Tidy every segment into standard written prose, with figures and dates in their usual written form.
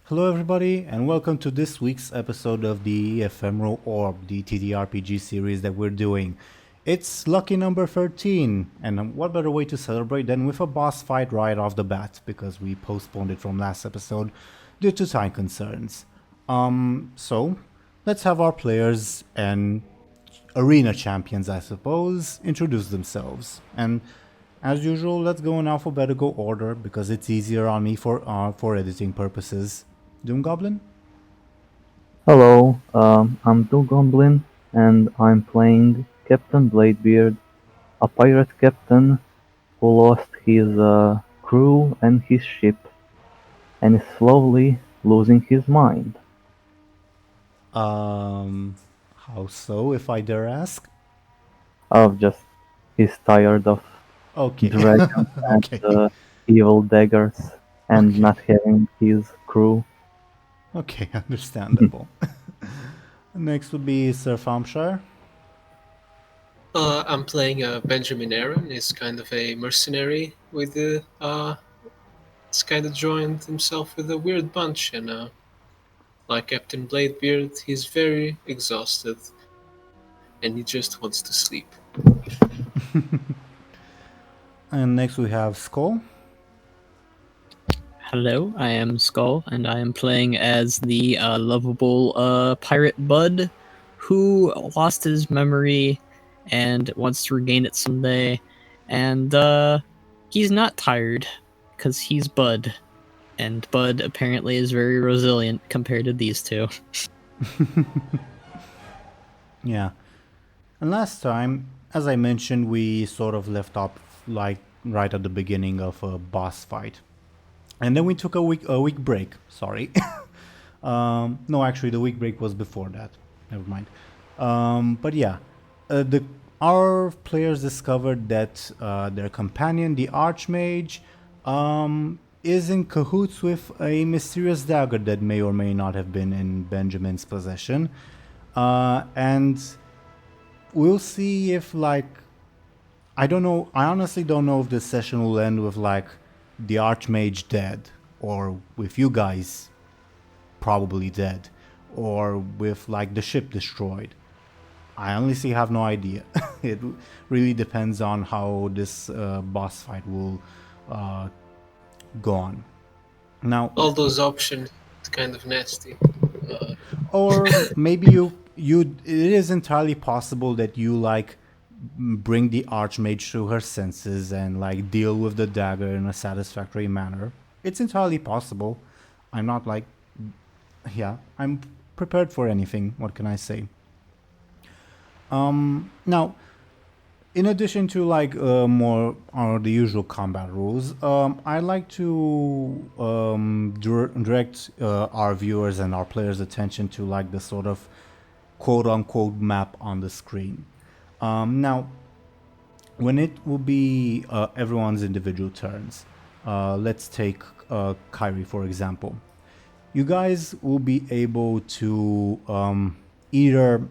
Hello, everybody, and welcome to this week's episode of the Ephemeral Orb, the TTRPG series that we're doing. It's lucky number 13, and what better way to celebrate than with a boss fight right off the bat, because we postponed it from last episode due to time concerns. So let's have our players and arena champions, I suppose, introduce themselves. And as usual, let's go in alphabetical order because it's easier on me for editing purposes. DoomGoblin? Hello, I'm DoomGoblin, and I'm playing Captain Bladebeard, a pirate captain who lost his crew and his ship, and is slowly losing his mind. How so, if I dare ask? Of just he's tired of Okay. dragons and Okay. evil daggers and Okay. not having his crew. Okay, understandable. Next would be Sir Thompshire. I'm playing Benjamin Aaran. He's kind of a mercenary with he's kind of joined himself with a weird bunch, and like Captain Bladebeard, he's very exhausted, and he just wants to sleep. And next we have Skoll. Hello, I am Skoll, and I am playing as the lovable pirate Buhd, who lost his memory and wants to regain it someday. And he's not tired, because he's Buhd. And Buhd apparently is very resilient compared to these two. Yeah. And last time, as I mentioned, we sort of left off like right at the beginning of a boss fight. And then we took a week break. Sorry. No, actually, the week break was before that. Never mind. But yeah, our players discovered that their companion, the Archmage, is in cahoots with a mysterious dagger that may or may not have been in Benjamin's possession, and we'll see if I don't know. I honestly don't know if this session will end with the Archmage dead, or with you guys probably dead, or with the ship destroyed. I honestly have no idea. It really depends on how this boss fight will go on. Now, All those options, it's kind of nasty. or maybe you it is entirely possible that you bring the Archmage to her senses and deal with the dagger in a satisfactory manner. It's entirely possible. I'm not yeah, I'm prepared for anything. What can I say? Now, in addition to more the usual combat rules, I like to direct our viewers and our players' attention to the sort of quote unquote map on the screen. Now, when it will be everyone's individual turns, let's take Kyrie for example. You guys will be able to either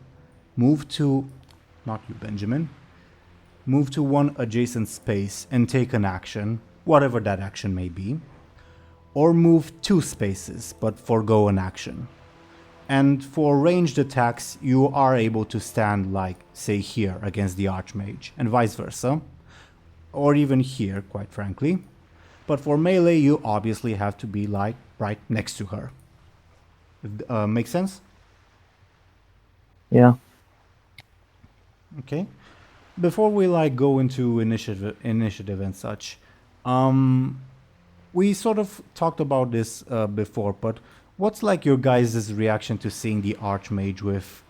move to, not you, Benjamin, move to one adjacent space and take an action, whatever that action may be, or move two spaces but forego an action. And for ranged attacks, you are able to stand, say, here against the Archmage, and vice versa. Or even here, quite frankly. But for melee, you obviously have to be, right next to her. Make sense? Yeah. Okay. Before we, go into initiative and such, we sort of talked about this before, but what's your guys' reaction to seeing the Archmage with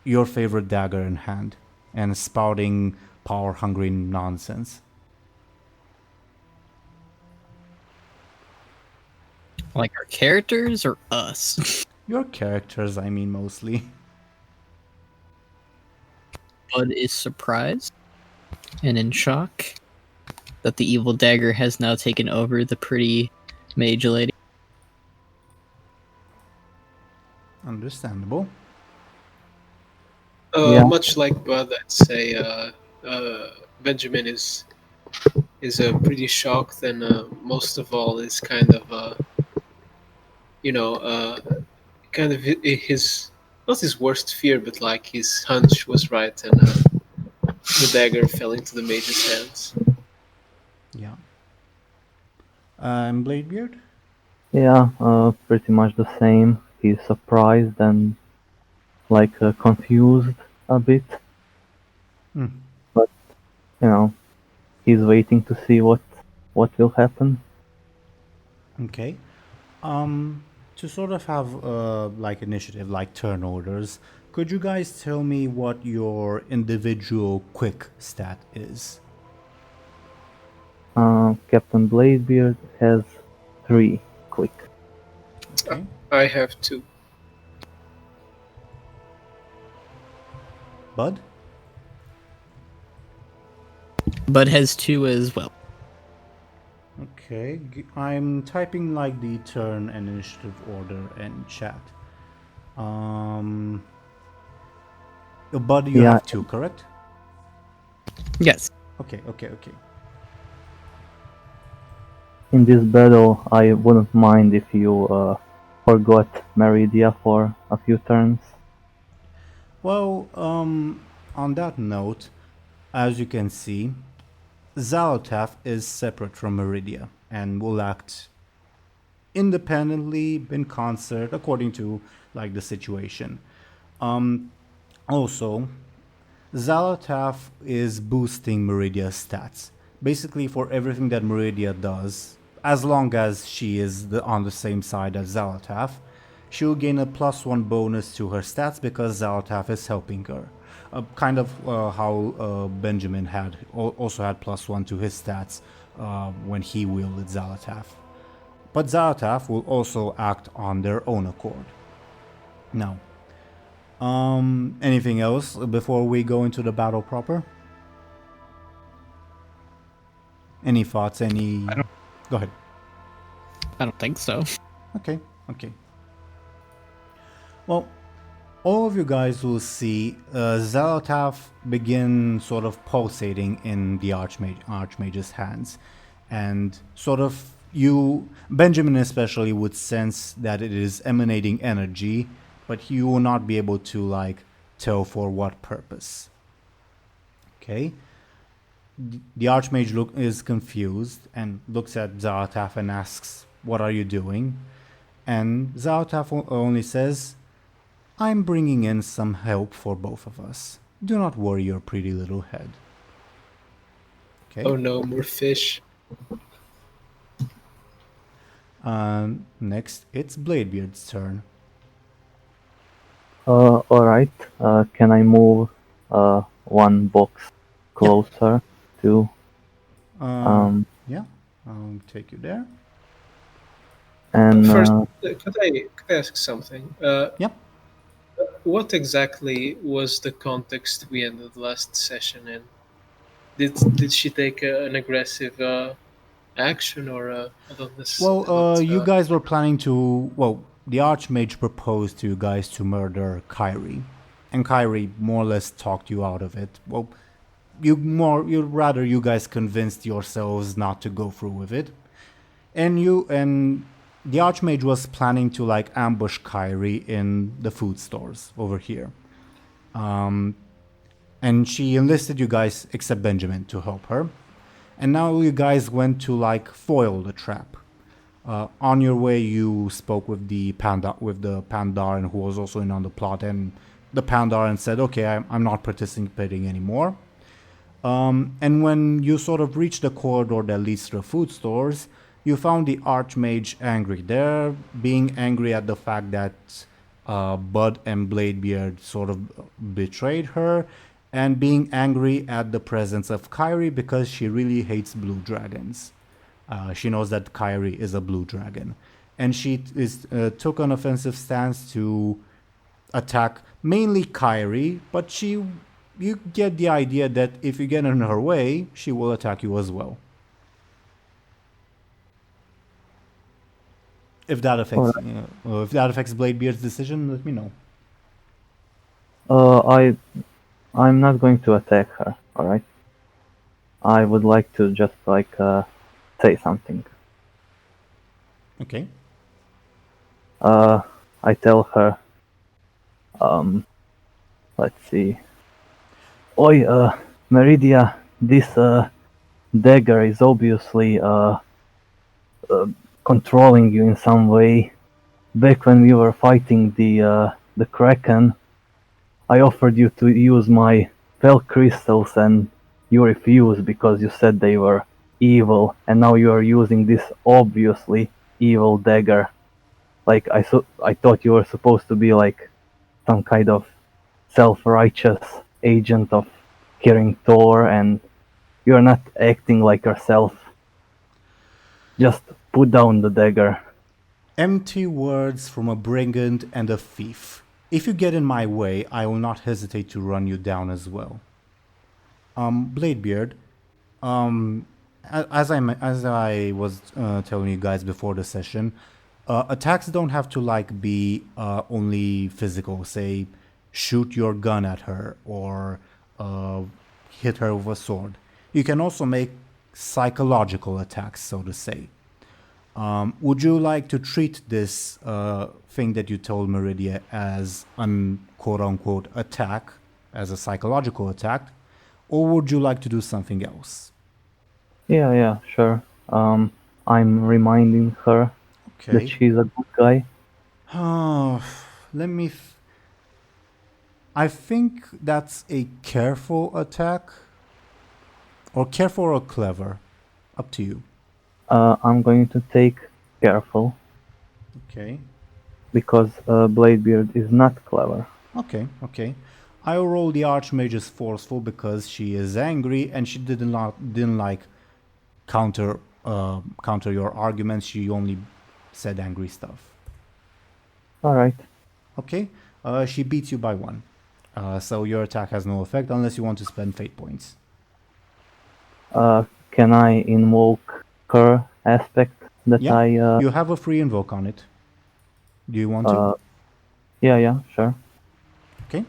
your favorite dagger in hand and spouting power-hungry nonsense? Like our characters or us? Your characters, I mean, mostly. Buhd is surprised and in shock that the evil dagger has now taken over the pretty mage lady. Understandable. Yeah. Much like Buhd, I'd say Benjamin is pretty shocked, and most of all is kind of kind of his not his worst fear, but like his hunch was right, and the dagger fell into the mage's hands. Yeah. And Bladebeard? Yeah, pretty much the same. He's surprised and confused a bit, Hmm. but he's waiting to see what will happen. Okay. To sort of have like initiative, like turn orders, could you guys tell me what your individual quick stat is? Captain Bladebeard has 3 quick. Okay. I have 2. Bud? Bud has 2 as well. Okay. I'm typing like the turn and initiative order in chat. Bud, you Yeah. have 2, correct? Yes. Okay. In this battle, I wouldn't mind if you forgot Meridia for a few turns. Well, on that note, as you can see, Zelotaf is separate from Meridia and will act independently in concert according to like the situation. Also, Zelotaf is boosting Meridia's stats. Basically, for everything that Meridia does, as long as she is on the same side as Zelotaf, she will gain a +1 bonus to her stats because Zelotaf is helping her. Kind of how Benjamin also had +1 to his stats when he wielded Zelotaf. But Zelotaf will also act on their own accord. Now, anything else before we go into the battle proper? Any thoughts? Go ahead. I don't think so. Okay. Well, all of you guys will see Zelotaf begin sort of pulsating in the Archmage's hands. And sort of Benjamin especially, would sense that it is emanating energy, but you will not be able to tell for what purpose. Okay? The Archmage is confused and looks at Zelotaf and asks, "What are you doing?" And Zelotaf only says, "I'm bringing in some help for both of us. Do not worry your pretty little head." Okay. Oh no, more fish. Next, it's Bladebeard's turn. Alright, can I move 1 box closer to... Yeah, I'll take you there. And First, could I ask something? Yep. What exactly was the context we ended last session in? Did she take an aggressive action, or I don't necessarily? You guys were planning to. Well, the Archmage proposed to you guys to murder Kyrie, and Kyrie more or less talked you out of it. Well, you guys convinced yourselves not to go through with it, and the Archmage was planning to ambush Kyrie in the food stores over here. And she enlisted you guys, except Benjamin, to help her. And now you guys went to foil the trap. On your way, you spoke with the Pandaren, who was also in on the plot, and the Pandaren said, "Okay, I'm not participating anymore." And when you sort of reached the corridor that leads to the food stores, you found the Archmage angry there, being angry at the fact that Buhd and Bladebeard sort of betrayed her, and being angry at the presence of Kyrie because she really hates blue dragons. She knows that Kyrie is a blue dragon. And she took an offensive stance to attack mainly Kyrie, but you get the idea that if you get in her way, she will attack you as well. If that affects Bladebeard's decision, let me know. I'm not going to attack her, alright? I would like to just say something. Okay. I tell her, let's see. Oi, Meridia, this dagger is obviously controlling you in some way. Back when we were fighting the Kraken, I offered you to use my spell crystals and you refused because you said they were evil, and now you are using this obviously evil dagger. Like I thought you were supposed to be like some kind of self-righteous agent of King Thor, and you're not acting like yourself. Just put down the dagger. Empty words from a brigand and a thief. If you get in my way, I will not hesitate to run you down as well. Bladebeard, as I was telling you guys before the session, attacks don't have to like be only physical. Say, shoot your gun at her or hit her with a sword. You can also make psychological attacks, so to say. Would you like to treat this thing that you told Meridia as an quote-unquote attack, as a psychological attack, or would you like to do something else? Yeah, sure. I'm reminding her that Okay. she's a good guy. Let me... I think that's a careful attack. Or careful or clever. Up to you. I'm going to take careful Okay. because Bladebeard is not clever. Okay. I'll roll the Archmage as forceful because she is angry and she didn't like counter your arguments. She only said angry stuff. All right. Okay. She beats you by 1. So your attack has no effect unless you want to spend fate points. Can I invoke her aspect that Yeah. I? You have a free invoke on it. Do you want to? Yeah, sure. Okay.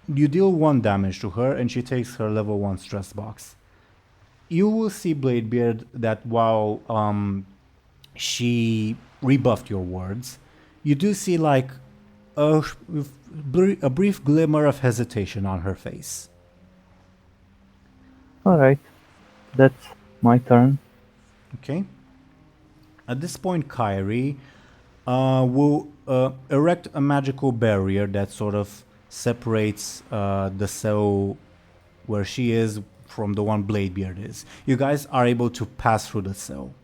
You deal 1 damage to her and she takes her level 1 stress box. You will see, Bladebeard, that while she rebuffed your words, you do see like a brief glimmer of hesitation on her face. All right. That's my turn. Okay. At this point, Kyrie will erect a magical barrier that sort of separates the cell where she is from the one Bladebeard is. You guys are able to pass through the cell,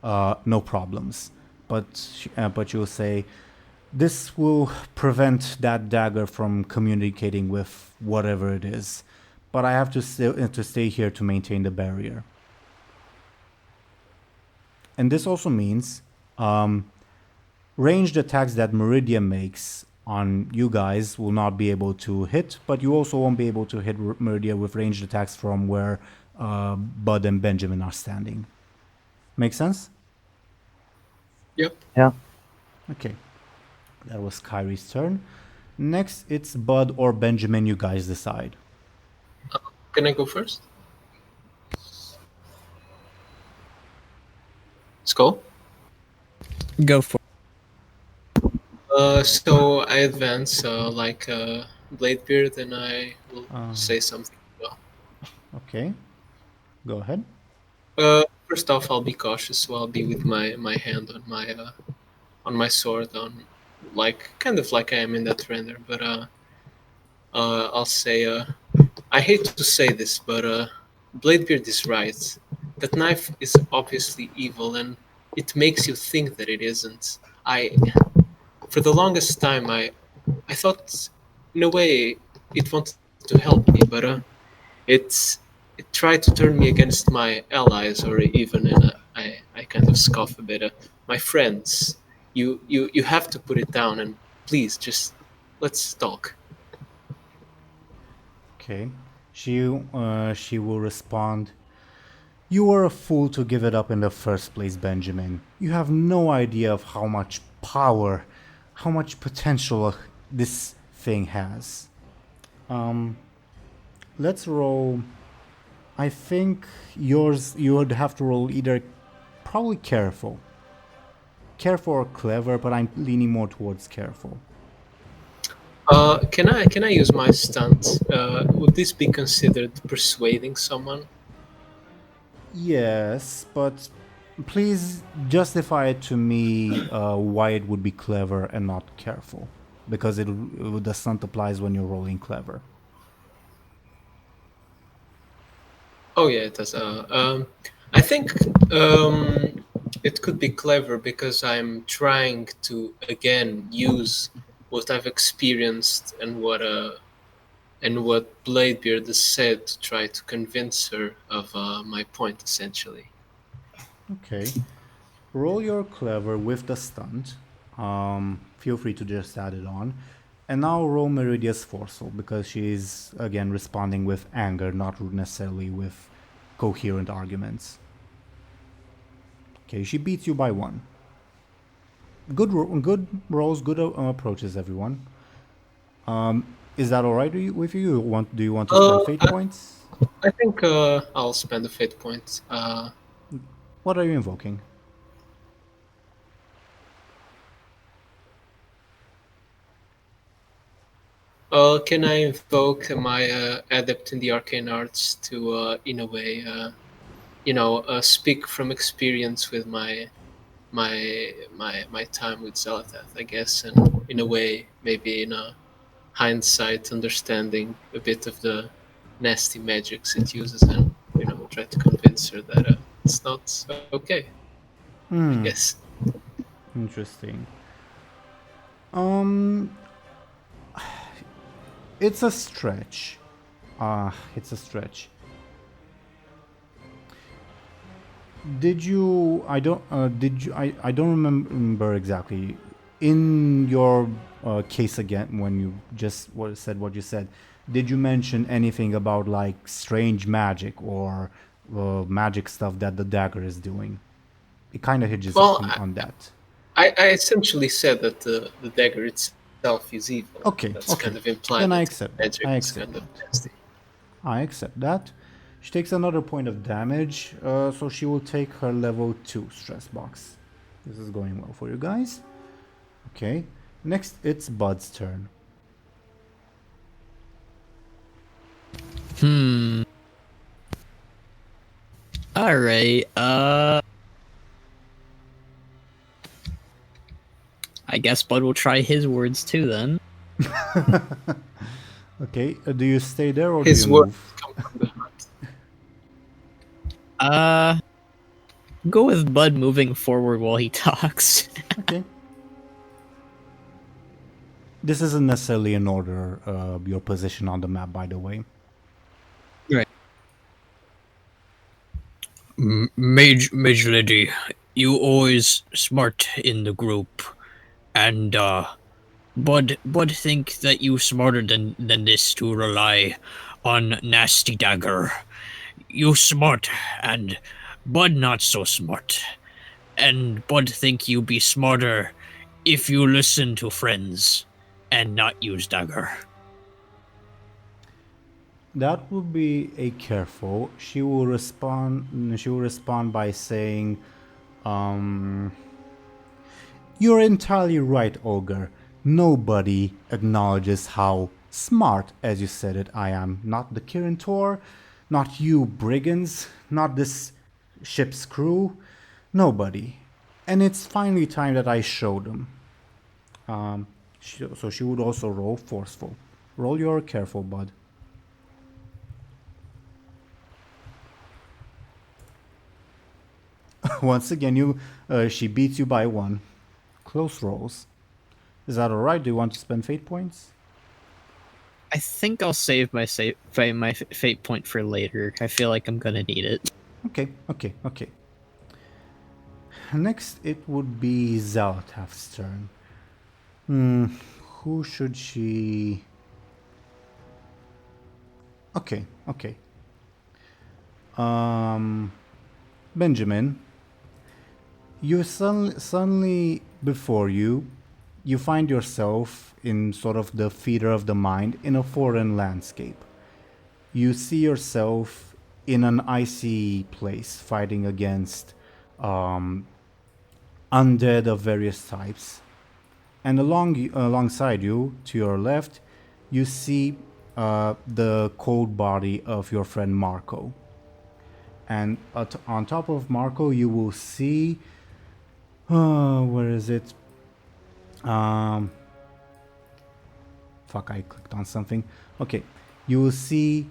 no problems. But you'll say this will prevent that dagger from communicating with whatever it is. But I have to stay here to maintain the barrier. And this also means ranged attacks that Meridia makes on you guys will not be able to hit, but you also won't be able to hit Meridia with ranged attacks from where Buhd and Benjamin are standing. Make sense? Yep. Yeah. Okay. That was Kyrie's turn. Next, it's Buhd or Benjamin, you guys decide. Can I go first? Skoll? Go for So I advance like Bladebeard, and I will say something. Well, Okay. Go ahead. first off, I'll be cautious. So I'll be with my hand on my sword, on like kind of like I am in that render. But I'll say I hate to say this, but Bladebeard is right. That knife is obviously evil, and it makes you think that it isn't. For the longest time, I thought, in a way, it wanted to help me, but it tried to turn me against my allies, or even I kind of scoff a bit. My friends, you have to put it down, and please just let's talk. Okay. She will respond. You were a fool to give it up in the first place, Benjamin. You have no idea of how much power, how much potential this thing has. Let's roll. I think you would have to roll either probably careful. careful or clever, but I'm leaning more towards careful. Can I use my stunt? Would this be considered persuading someone? Yes, but please justify it to me why it would be clever and not careful. Because the stunt applies when you're rolling clever. Oh yeah, it does. I think it could be clever because I'm trying to again use what I've experienced and what Bladebeard has said to try to convince her of my point, essentially. Okay. Roll your clever with the stunt. Feel free to just add it on. And now roll Meridia's forceful, because she's, again, responding with anger, not necessarily with coherent arguments. Okay, she beats you by 1. Good rolls, good approaches, everyone. Is that alright with you? Do you want to spend fate points? I think I'll spend a fate point. What are you invoking? Can I invoke my adept in the arcane arts to, in a way, speak from experience with my time with Zelotaf, I guess, and in a way, maybe in a hindsight, understanding a bit of the nasty magics it uses, and try to convince her that it's not okay. I guess. Interesting. It's a stretch. It's a stretch. Did you? I don't. Did you? I don't remember exactly. In your case again, when you just said what you said, did you mention anything about like strange magic or magic stuff that the dagger is doing? It kind of hinges on that. I essentially said that the dagger itself is evil. Okay, That's okay. kind of implied. Then I that accept. magic I is accept kind of that. nasty. I accept that. She takes another point of damage, so she will take her level 2 stress box. This is going well for you guys. Okay, next it's Bud's turn. Alright, I guess Bud will try his words too then. Okay, do you stay there or His do you words move? come from the heart. Go with Bud moving forward while he talks. Okay. This isn't necessarily in order, your position on the map, by the way. Right. Mage lady, you always smart in the group, and Bud think that you smarter than this to rely on nasty dagger. You smart, and Bud not so smart, and Bud think you be smarter if you listen to friends and not use dagger. That would be a careful. She will respond by saying, "You're entirely right, Ogre. Nobody acknowledges how smart, as you said it, I am. Not the Kirintor, not you brigands, not this ship's crew. Nobody. And it's finally time that I show them." So she would also roll forceful. Roll your careful, Bud. Once again, she beats you by 1. Close rolls. Is that alright? Do you want to spend fate points? I think I'll save my fate point for later. I feel like I'm gonna need it. Okay. Next, it would be Zelotaf's turn. Who should she... Okay. Benjamin, you suddenly before you find yourself in sort of the theater of the mind in a foreign landscape. You see yourself in an icy place fighting against undead of various types. And alongside you, to your left, you see the cold body of your friend Marco. And on top of Marco, you will see... where is it? Fuck, I clicked on something. Okay, you will see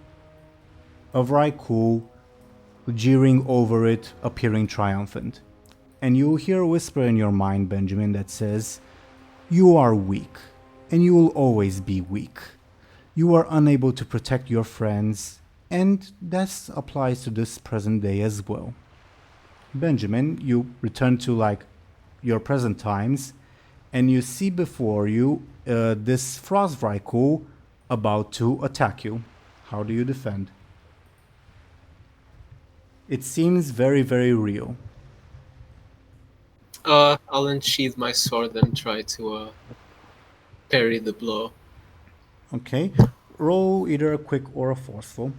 a Vrykul jeering over it, appearing triumphant. And you will hear a whisper in your mind, Benjamin, that says, "You are weak, and you will always be weak. You are unable to protect your friends, and that applies to this present day as well." Benjamin, you return to like your present times, and you see before you this Frost Vrykul about to attack you. How do you defend? It seems very, very real. I'll unsheath my sword and try to parry the blow. Okay, roll either a quick or a forceful.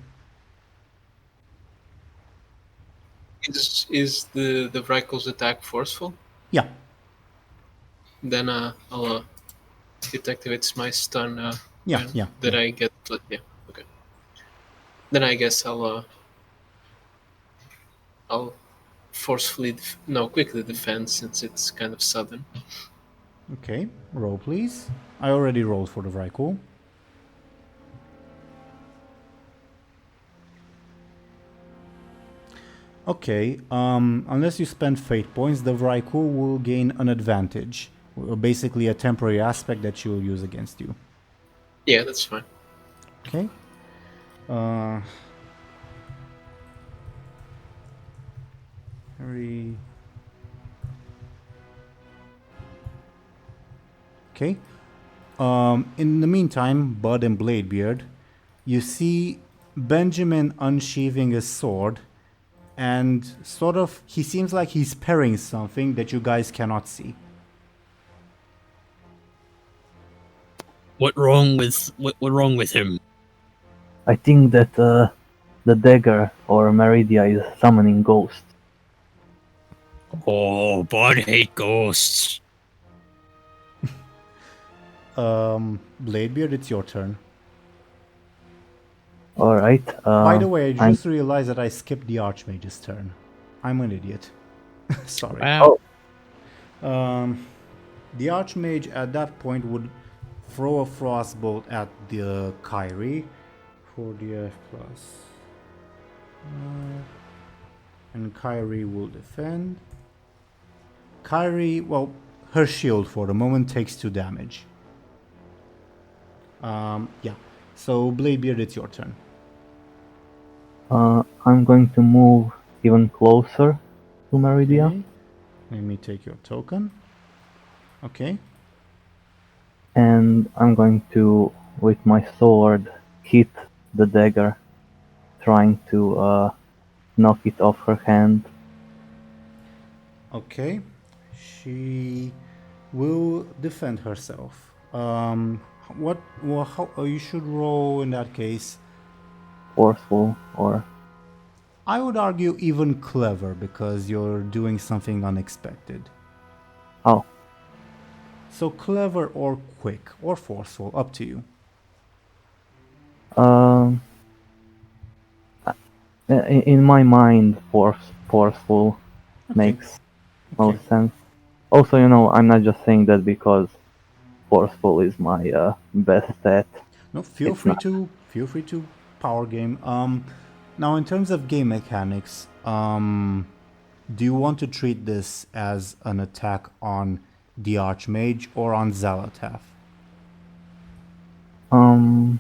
Is the Vrykul's attack forceful? Yeah. Then I'll it activates my stun. Yeah. That I get. Yeah. Okay. Then I guess I'll forcefully quickly defend since it's kind of sudden. Okay, roll please. I already rolled for the Vrykul. Okay, unless you spend fate points, the Vrykul will gain an advantage. Basically a temporary aspect that you'll use against you. Yeah, that's fine. Okay. Harry. Okay. In the meantime, Buhd and Bladebeard, you see Benjamin unsheathing his sword, and sort of he seems like he's parrying something that you guys cannot see. What wrong with him? I think that the dagger or Meridia is summoning ghosts. Oh, Buhd hate ghosts. Bladebeard, it's your turn. Alright. By the way, I just realized that I skipped the Archmage's turn. I'm an idiot. Sorry. Wow. The Archmage at that point would throw a frostbolt at the Kyrie for the F plus. And Kyrie will defend. Kyrie, well, her shield for the moment takes 2 damage. Yeah. So Bladebeard, it's your turn. I'm going to move even closer to Meridia. Okay. Let me take your token. Okay. And I'm going to, with my sword, hit the dagger, trying to knock it off her hand. Okay. She will defend herself. You should roll in that case. Forceful, or... I would argue even clever, because you're doing something unexpected. Oh. So clever or quick or forceful, up to you. In my mind, forceful makes most sense. Also, I'm not just saying that because forceful is my best stat. No, feel free to power game. Now in terms of game mechanics, do you want to treat this as an attack on the Archmage or on Zelotaf? I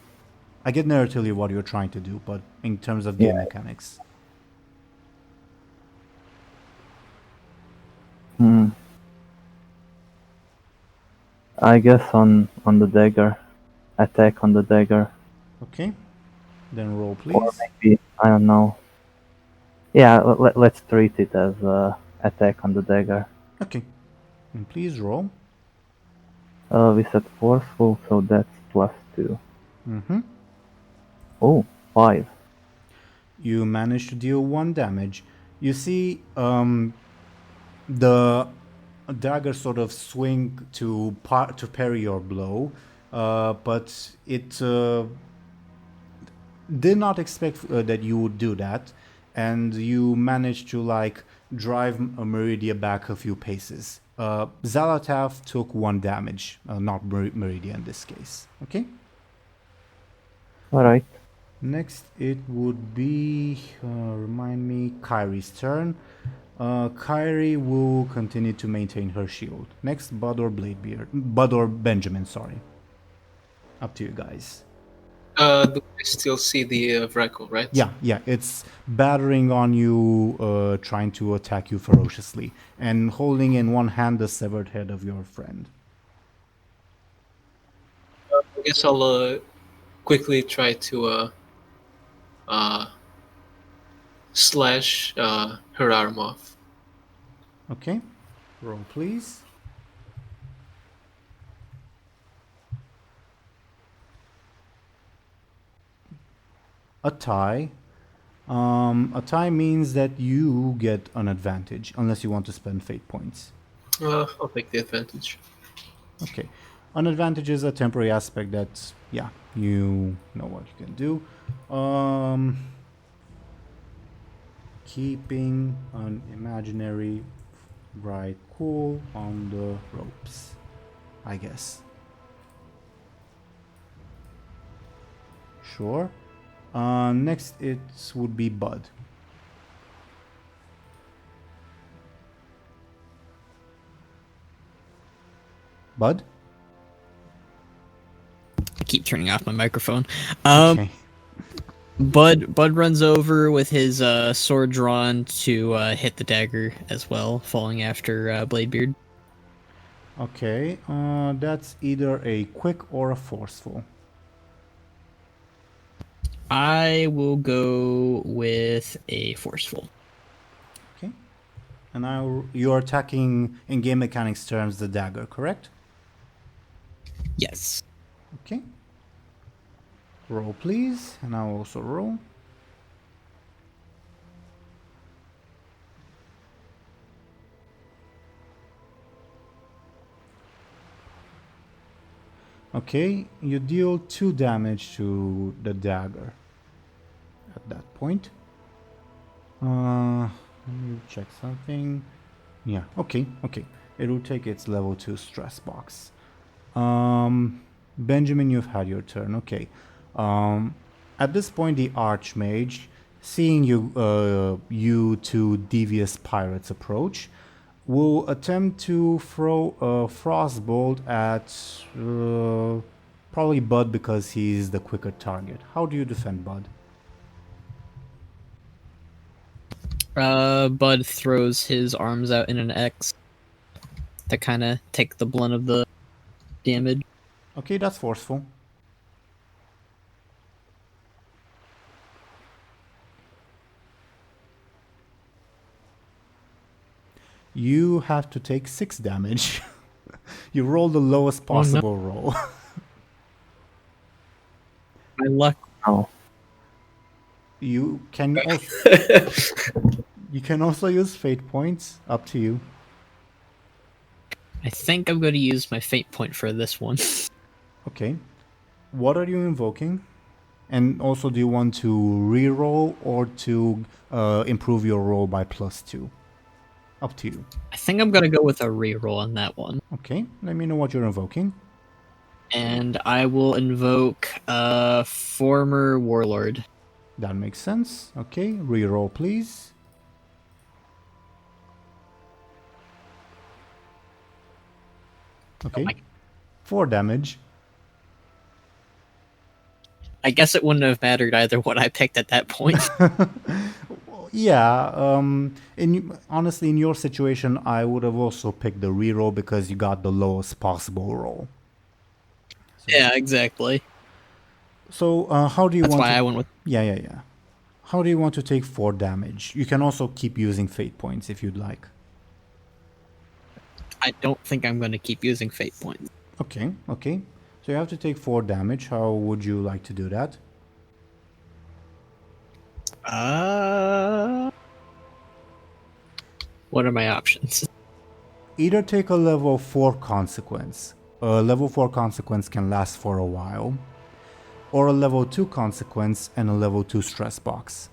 get narratively what you're trying to do, but in terms of game mechanics. I guess on the dagger. Attack on the dagger. Okay. Then roll, please. Or maybe, I don't know. Yeah, let's treat it as attack on the dagger. Okay. And please roll. We set forceful, so that's +2. Mm-hmm. Oh, 5. You manage to deal 1 damage. You see, the dagger sort of swing to parry your blow, but it did not expect that you would do that, and you managed to like drive Meridia back a few paces. Zelotaf took 1 damage, not Meridia in this case. Okay. Alright. Next, it would be, remind me, Kyrie's turn. Kyrie will continue to maintain her shield. Next, Buhd or Bladebeard. Buhd or Benjamin, sorry. Up to you guys. Do I still see the Vrackle, right? Yeah, it's battering on you, trying to attack you ferociously, and holding in one hand the severed head of your friend. I guess I'll quickly try to slash her arm off. Okay, roll please. A tie. A tie means that you get an advantage, unless you want to spend fate points. I'll take the advantage. Okay. An advantage is a temporary aspect that, yeah, you know what you can do. Keeping an imaginary right cool on the ropes, I guess. Sure. Next it would be Buhd. Buhd? I keep turning off my microphone. Okay. Buhd runs over with his sword drawn to hit the dagger as well, falling after Bladebeard. Okay, that's either a quick or a forceful. I will go with a forceful. Okay. And now you're attacking, in game mechanics terms, the dagger, correct? Yes. Okay. Roll, please. And I'll also roll. Okay, you deal 2 damage to the dagger at that point. Let me check something. Yeah, okay. It will take its level 2 stress box. Benjamin, you've had your turn. Okay. At this point, the Archmage, seeing you two devious pirates approach, will attempt to throw a frostbolt at probably Buhd because he's the quicker target. How do you defend Buhd? Buhd throws his arms out in an X to kind of take the blunt of the damage. Okay, that's forceful. You have to take 6 damage. You roll the lowest possible roll. My luck. Oh. You can also use fate points. Up to you. I think I'm going to use my fate point for this one. Okay. What are you invoking? And also, do you want to re-roll or to improve your roll by +2? Up to you. I think I'm going to go with a reroll on that one. Okay, let me know what you're invoking. And I will invoke former warlord. That makes sense. Okay, re-roll please. Okay, 4 damage. I guess it wouldn't have mattered either what I picked at that point. Yeah, honestly, in your situation, I would have also picked the reroll because you got the lowest possible roll. So, yeah, exactly. So, how do you That's want why to... I went with... Yeah. How do you want to take 4 damage? You can also keep using fate points if you'd like. I don't think I'm going to keep using fate points. Okay. So you have to take 4 damage. How would you like to do that? What are my options? Either take a level 4 consequence. A level 4 consequence can last for a while, or a level 2 consequence and a level 2 stress box.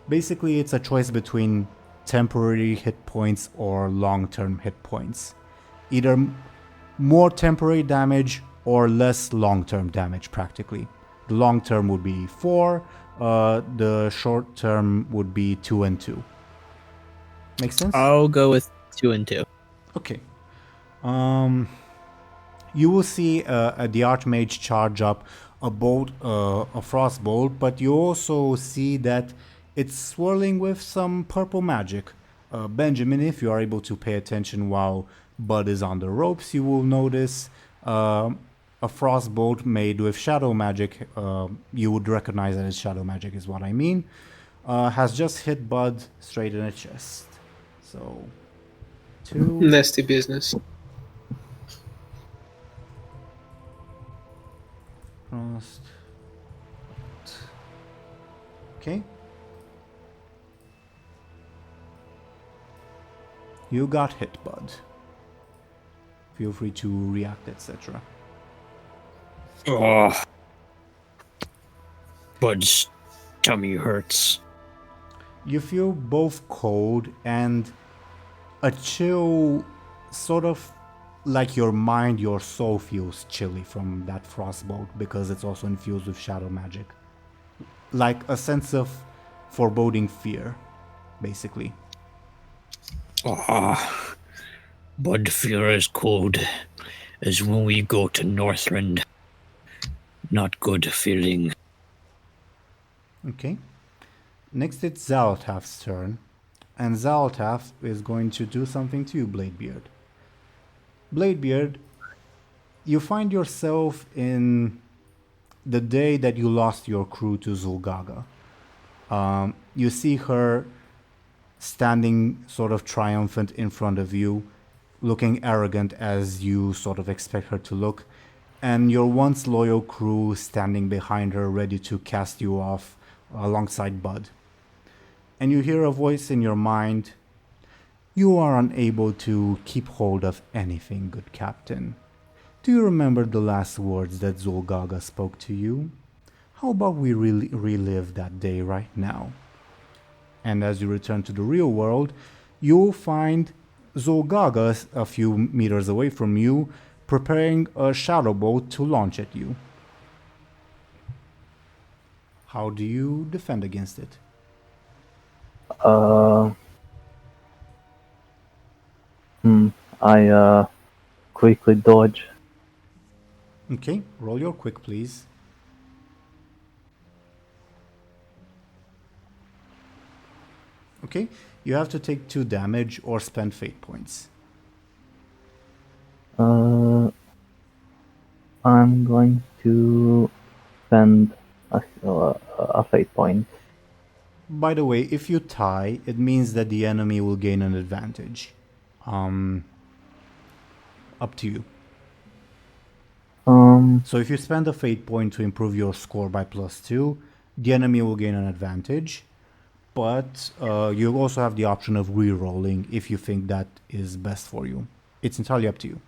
Basically, it's a choice between temporary hit points or long-term hit points. Either more temporary damage or less long-term damage, practically. The long-term would be 4, the short-term would be 2 and 2. Make sense? I'll go with 2 and 2. Okay. You will see the Archmage charge up a bolt, a frost bolt, but you also see that it's swirling with some purple magic. Benjamin, if you are able to pay attention while Buhd is on the ropes, you will notice a frost bolt made with shadow magic. You would recognize that it's shadow magic is what I mean. Has just hit Buhd straight in the chest. So, 2. Nasty business. Frost. Okay. You got hit, Buhd. Feel free to react, etc. Oh. Bud's tummy hurts. You feel both cold and a chill, sort of like your mind, your soul feels chilly from that frostbolt because it's also infused with shadow magic. Like a sense of foreboding fear, basically. Ah, Bud feel as cold as when we go to Northrend. Not good feeling. Okay. Next it's Zelotaf's turn. And Zelotaf is going to do something to you, Bladebeard. Bladebeard, you find yourself in the day that you lost your crew to Zulgaga. You see her standing sort of triumphant in front of you, looking arrogant as you sort of expect her to look, and your once loyal crew standing behind her ready to cast you off alongside Buhd. And you hear a voice in your mind, "You are unable to keep hold of anything, good captain. Do you remember the last words that Zulgaga spoke to you? How about we relive that day right now?" And as you return to the real world, you'll find Zulgaga a few meters away from you, preparing a shadow bolt to launch at you. How do you defend against it? I quickly dodge. Okay, roll your quick, please. Okay, you have to take 2 damage or spend fate points. I'm going to spend a fate point. By the way, if you tie, it means that the enemy will gain an advantage. Up to you. So if you spend a fate point to improve your score by +2, the enemy will gain an advantage. But you also have the option of re-rolling if you think that is best for you. It's entirely up to you.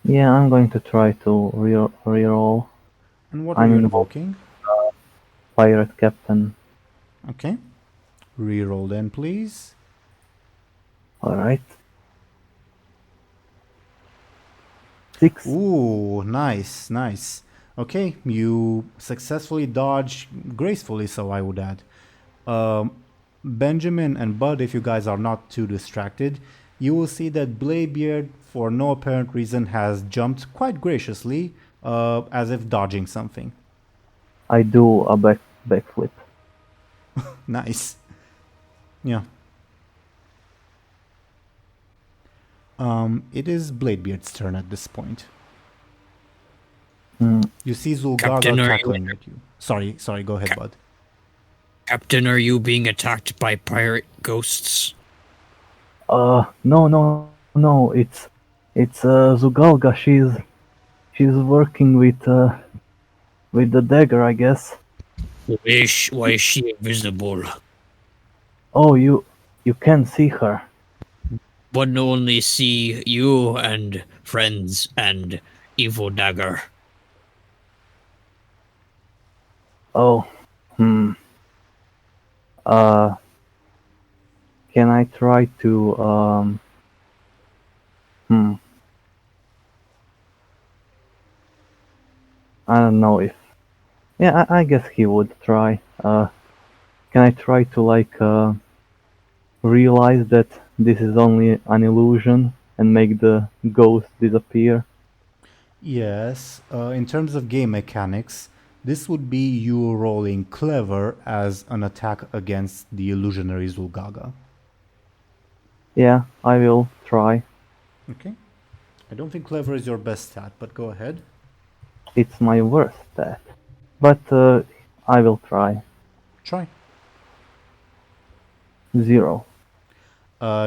Yeah, I'm going to try to reroll. And what are you invoking? Pirate Captain. Okay. Reroll then, please. Alright. 6. Ooh, nice, nice. Okay, you successfully dodge, gracefully so I would add. Benjamin and Buhd, if you guys are not too distracted, you will see that Bladebeard, for no apparent reason, has jumped quite graciously, as if dodging something. I do a backflip. Nice. Yeah. It is Bladebeard's turn at this point. You see Zulgaga Captain, tackling at you. Sorry, go ahead, Buhd. Captain, are you being attacked by pirate ghosts? No. It's Zugalga. She's working with the dagger, I guess. Why is she invisible? Oh, you can see her. But only see you and friends and evil dagger. Oh, hmm. Uh, can I try to, hmm. I don't know if, yeah, I guess he would try. Can I try to, like, realize that this is only an illusion and make the ghost disappear? Yes, in terms of game mechanics, this would be you rolling clever as an attack against the illusionary Zulgaga. Yeah, I will try. Okay. I don't think clever is your best stat, but go ahead. It's my worst stat. But I will try. Try. 0.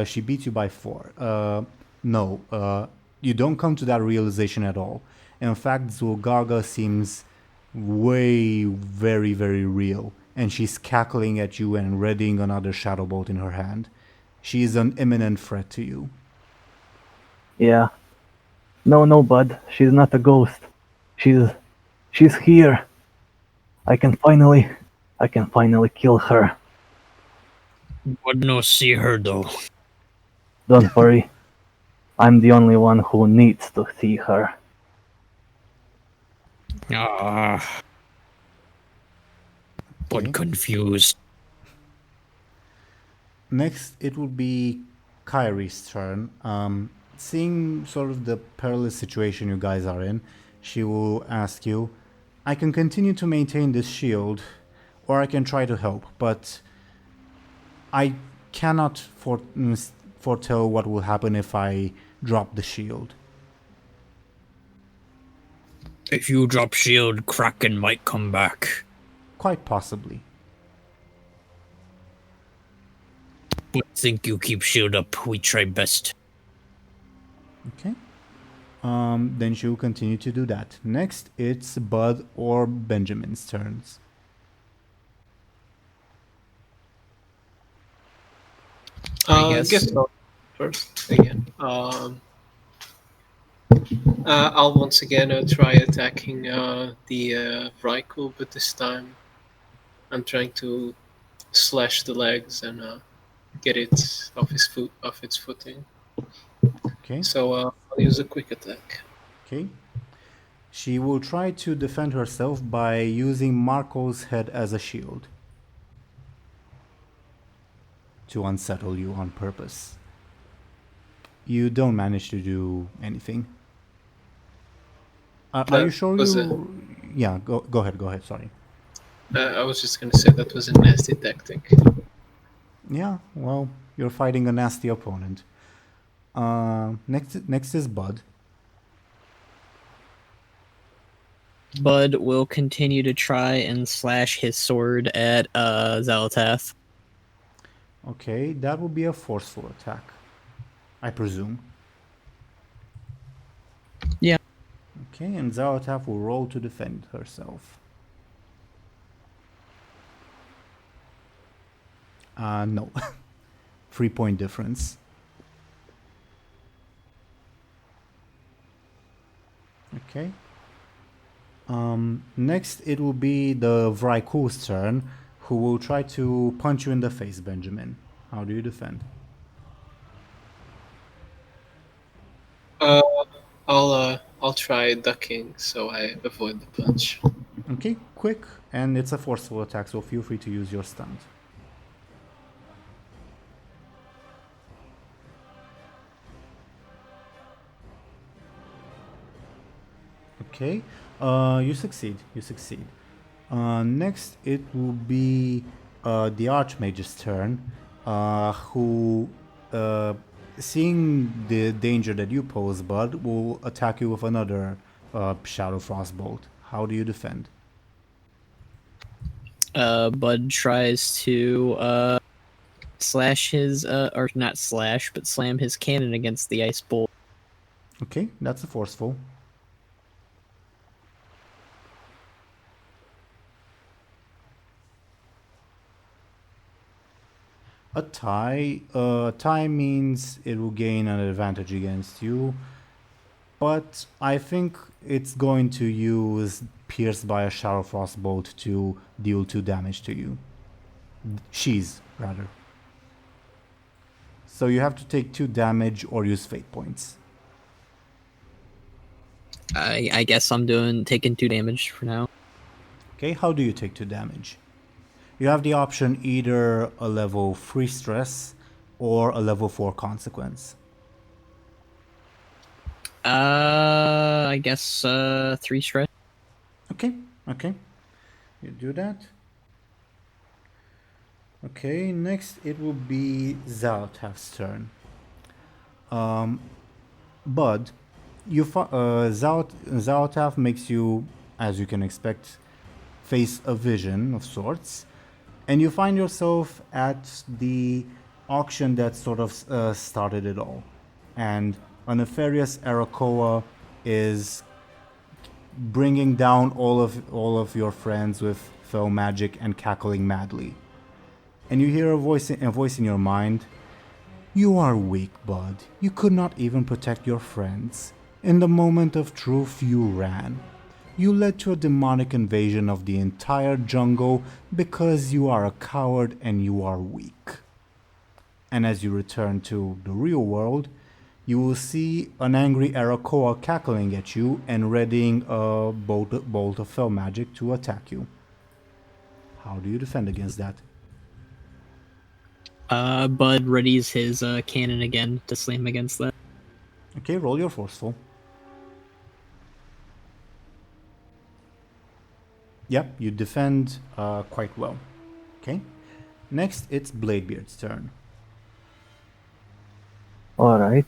She beat you by 4. No, you don't come to that realization at all. In fact, Zulgaga seems very, very real, and she's cackling at you and readying another shadow bolt in her hand. She is an imminent threat to you. Yeah. No, Bud. She's not a ghost. She's here. I can finally kill her. But no see her though. Don't worry. I'm the only one who needs to see her. Ah. Okay. But confused. Next, it will be Kyrie's turn. Seeing sort of the perilous situation you guys are in, she will ask you, I can continue to maintain this shield, or I can try to help, but I cannot foretell what will happen if I drop the shield. If you drop shield, Kraken might come back. Quite possibly. But think you keep shield up, we try best. Okay. Then she will continue to do that. Next, it's Buhd or Benjamin's turns. I I guess. guess I'll first again. I'll once again try attacking the Vrykul, but this time I'm trying to slash the legs and get it off its footing. Okay. So I'll use a quick attack. Okay. She will try to defend herself by using Marco's head as a shield to unsettle you on purpose. You don't manage to do anything. Are you sure was you... Yeah, go ahead, sorry. I was just going to say that was a nasty tactic. Yeah, well, you're fighting a nasty opponent. Next is Buhd. Bud will continue to try and slash his sword at Zelotaf. Okay, that will be a forceful attack, I presume. Yeah. Okay, and Zelotaf will roll to defend herself. No. 3-point difference. Okay. Next, it will be the Vrykul's turn, who will try to punch you in the face, Benjamin. How do you defend? I'll try ducking so I avoid the punch. Okay, quick, and it's a forceful attack, so feel free to use your stunt. Okay, you succeed. Next, it will be the Archmage's turn, who, seeing the danger that you pose, Buhd, will attack you with another Shadow Frostbolt. How do you defend? Bud tries to slash his or not slash, but slam his cannon against the ice bolt. Okay, that's a forceful. A tie means it will gain an advantage against you, but I think it's going to use Pierced by a Shadow Frost Bolt to deal 2 damage to you. She's, rather. So you have to take 2 damage or use fate points. I guess I'm taking 2 damage for now. Okay, how do you take 2 damage? You have the option either a level 3 stress or a level 4 consequence. I guess 3 stress. Okay. You do that. Okay, next it will be Zelotaf's turn. Buhd, Zelotaf makes you, as you can expect, face a vision of sorts, and you find yourself at the auction that sort of started it all. And a nefarious Arakoa is bringing down all of your friends with fell magic and cackling madly. And you hear a voice in your mind. You are weak, Buhd. You could not even protect your friends. In the moment of truth, you ran. You led to a demonic invasion of the entire jungle because you are a coward and you are weak. And as you return to the real world, you will see an angry Arakoa cackling at you and readying a bolt of fell magic to attack you. How do you defend against that? Buhd readies his cannon again to slam against that. Okay, roll your forceful. Yep, you defend quite well. Okay. Next, it's Bladebeard's turn. Alright.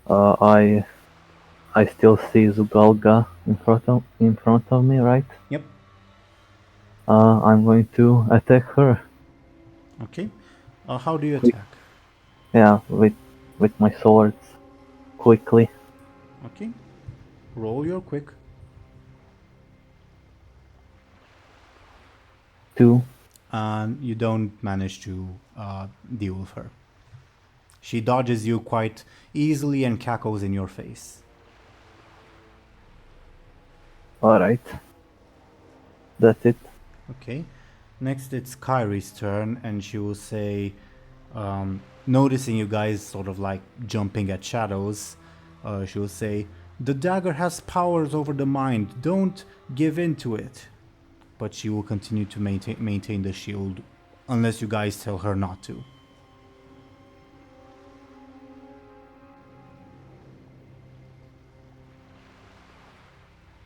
I still see Zugalga in front of me, right? Yep. I'm going to attack her. Okay. How do you attack? Yeah, with my swords. Quickly. Okay. Roll your quick. 2. And you don't manage to deal with her. She dodges you quite easily and cackles in your face. Alright. That's it. Okay. Next, it's Kyrie's turn, and she will say, noticing you guys sort of like jumping at shadows, she will say, "The dagger has powers over the mind. Don't give in to it." But she will continue to maintain the shield unless you guys tell her not to.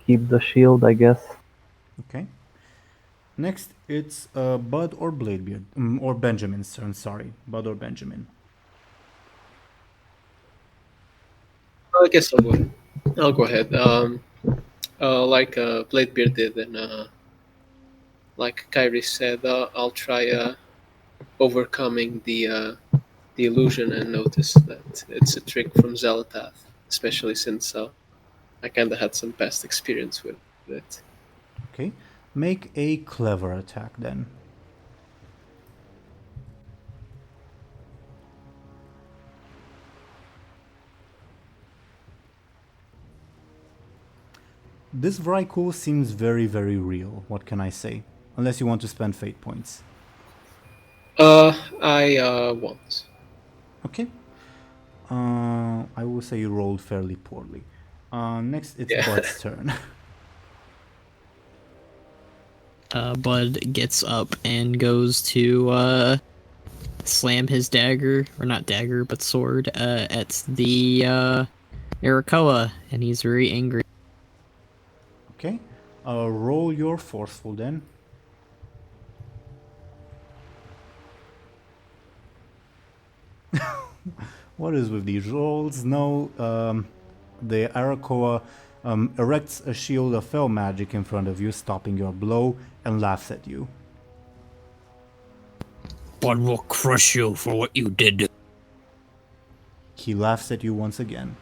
Keep the shield, I guess. Okay. Next, it's Buhd or Bladebeard, or Benjamin's turn. Sorry, Buhd or Benjamin. I guess I'll go ahead. Like Bladebeard did, and like Kyrie said, I'll try overcoming the illusion and notice that it's a trick from Zelotaf, especially since I kind of had some past experience with it. Okay. Make a clever attack then. This Vrykul seems very, very real. What can I say? Unless you want to spend fate points. I won't. Okay. I will say you rolled fairly poorly. Next, it's Yeah. Bud's turn. Buhd gets up and goes to slam his dagger, or not dagger, but sword, at the Arakoa, and he's very angry. Okay. Roll your forceful then. What is with these rolls? No, the Arakoa erects a shield of fell magic in front of you, stopping your blow, and laughs at you. But will crush you for what you did. He laughs at you once again.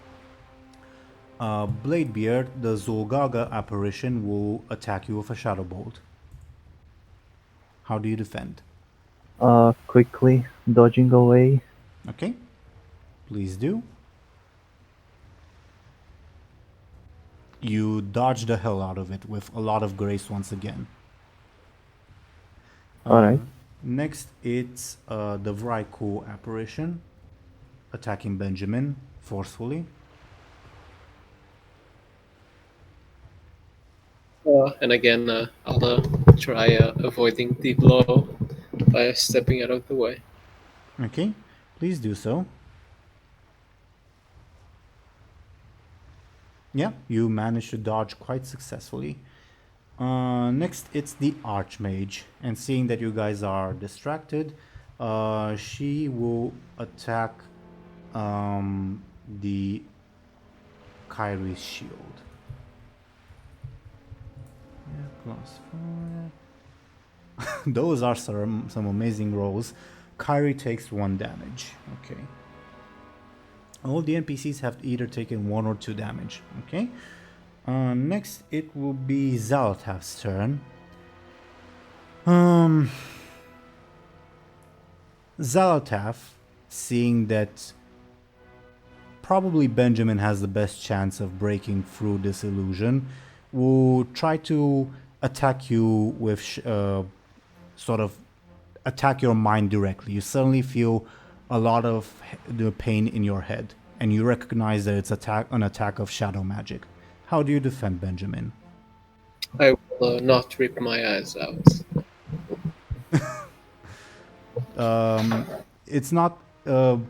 Bladebeard, the Zulgaga apparition, will attack you with a shadow bolt. How do you defend? quickly dodging away. Okay, please do. You dodge the hell out of it with a lot of grace once again. Alright. Next, it's the Vraiku apparition attacking Benjamin forcefully. And again, I'll try avoiding the blow by stepping out of the way. Okay, please do so. Yeah, you managed to dodge quite successfully. Next, it's the Archmage, and seeing that you guys are distracted, she will attack the Kyrie's shield. Yeah, +4. Those are some amazing rolls. Kyrie takes 1 damage. Okay. All the NPCs have either taken 1 or 2 damage. Okay. Next, it will be Zelotaf's turn. Zelotaf, seeing that probably Benjamin has the best chance of breaking through this illusion, will try to attack you with sort of attack your mind directly. You suddenly feel a lot of the pain in your head, and you recognize that it's an attack of shadow magic. How do you defend, Benjamin? I will not rip my eyes out. It's not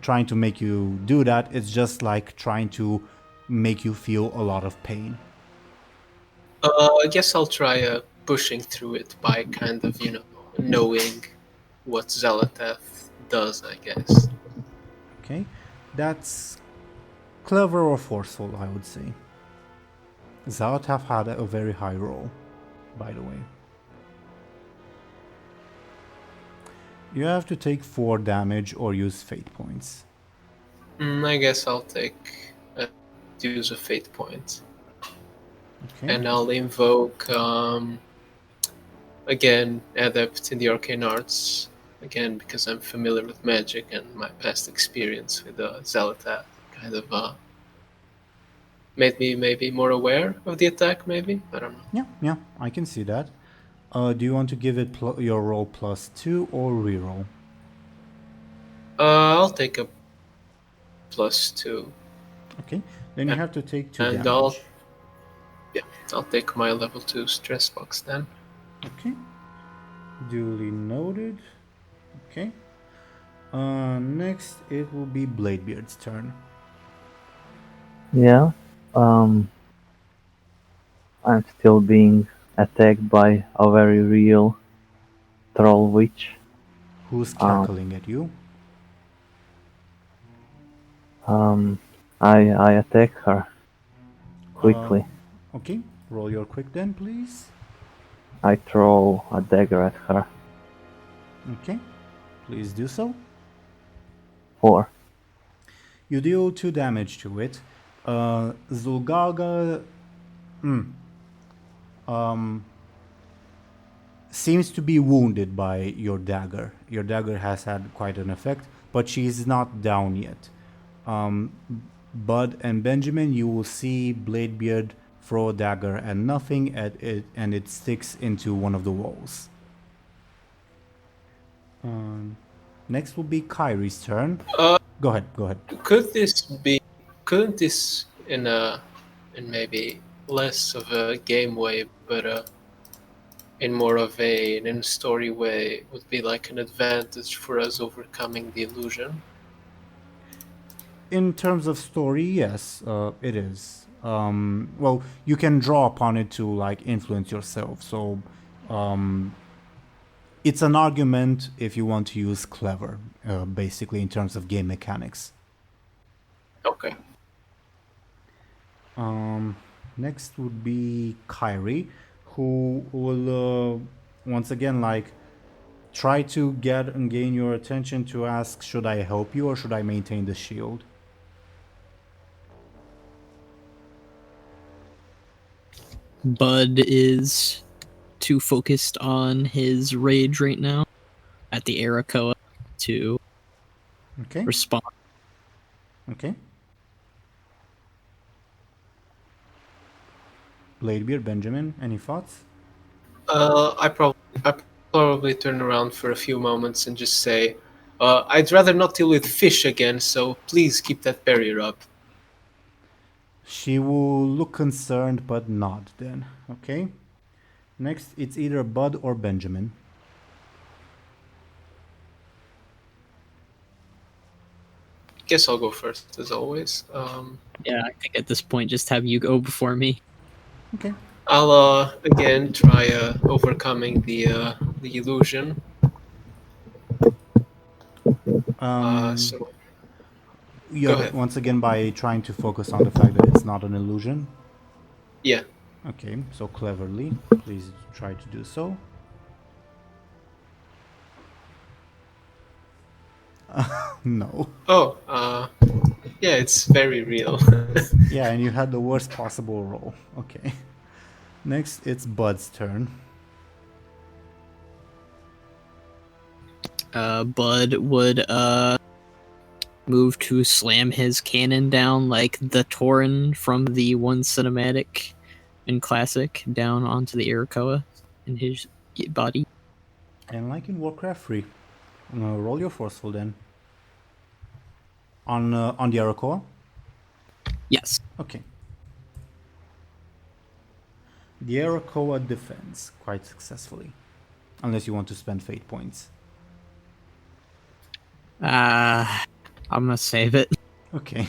trying to make you do that. It's just like trying to make you feel a lot of pain. I guess I'll try pushing through it by kind of, knowing what Zelotaf does, I guess. Okay, that's clever or forceful, I would say. Zelotaf had a very high roll, by the way. You have to take 4 damage or use fate points. I guess I'll use a fate point. Okay. And I'll invoke, again, Adept in the Arcane Arts, again, because I'm familiar with magic and my past experience with Zelotaf kind of made me maybe more aware of the attack, maybe? I don't know. Yeah, I can see that. Do you want to give it your roll +2 or reroll? I'll take a +2. Okay, then you have to take 2 And damage. I'll take my level 2 stress box then. Okay, duly noted. Okay. Next, it will be Bladebeard's turn. Yeah. I'm still being attacked by a very real troll witch. Who's cackling at you? I attack her quickly. Okay, roll your quick then, please. I throw a dagger at her. Okay, please do so. 4. You deal 2 damage to it. Zulgalga seems to be wounded by your dagger. Your dagger has had quite an effect, but she is not down yet. Buhd and Benjamin, you will see Bladebeard throw a dagger and nothing at it, and it sticks into one of the walls. Next will be Kyrie's turn. Go ahead. Couldn't this in maybe less of a game way, but in more of in a story way, would be like an advantage for us overcoming the illusion? In terms of story, yes, it is. Well, you can draw upon it to like influence yourself. So, it's an argument if you want to use clever, basically in terms of game mechanics. Okay. Next would be Kyrie, who will once again like try to get and gain your attention to ask, should I help you or should I maintain the shield? Buhd is too focused on his rage right now at the Arakoa to Okay. respond. Okay. Bladebeard, Benjamin, any thoughts? I probably turn around for a few moments and just say, I'd rather not deal with fish again, so please keep that barrier up. She will look concerned but nod then. Okay. Next, it's either Buhd or Benjamin. Guess I'll go first, as always. Yeah, I think at this point, just have you go before me. Okay. I'll again try overcoming the illusion. So You go have it ahead. once again by trying to focus on the fact that it's not an illusion. Yeah. Okay, so cleverly, please try to do so. No. Oh, yeah, it's very real. Yeah, and you had the worst possible roll. Okay. Next, it's Bud's turn. Buhd would move to slam his cannon down like the Tauren from the one cinematic in Classic down onto the Arakoa in his body. And like in Warcraft 3, roll your forceful then. On the Arakoa? Yes. Okay. The Arakoa defends quite successfully. Unless you want to spend fate points. I'm gonna save it. Okay.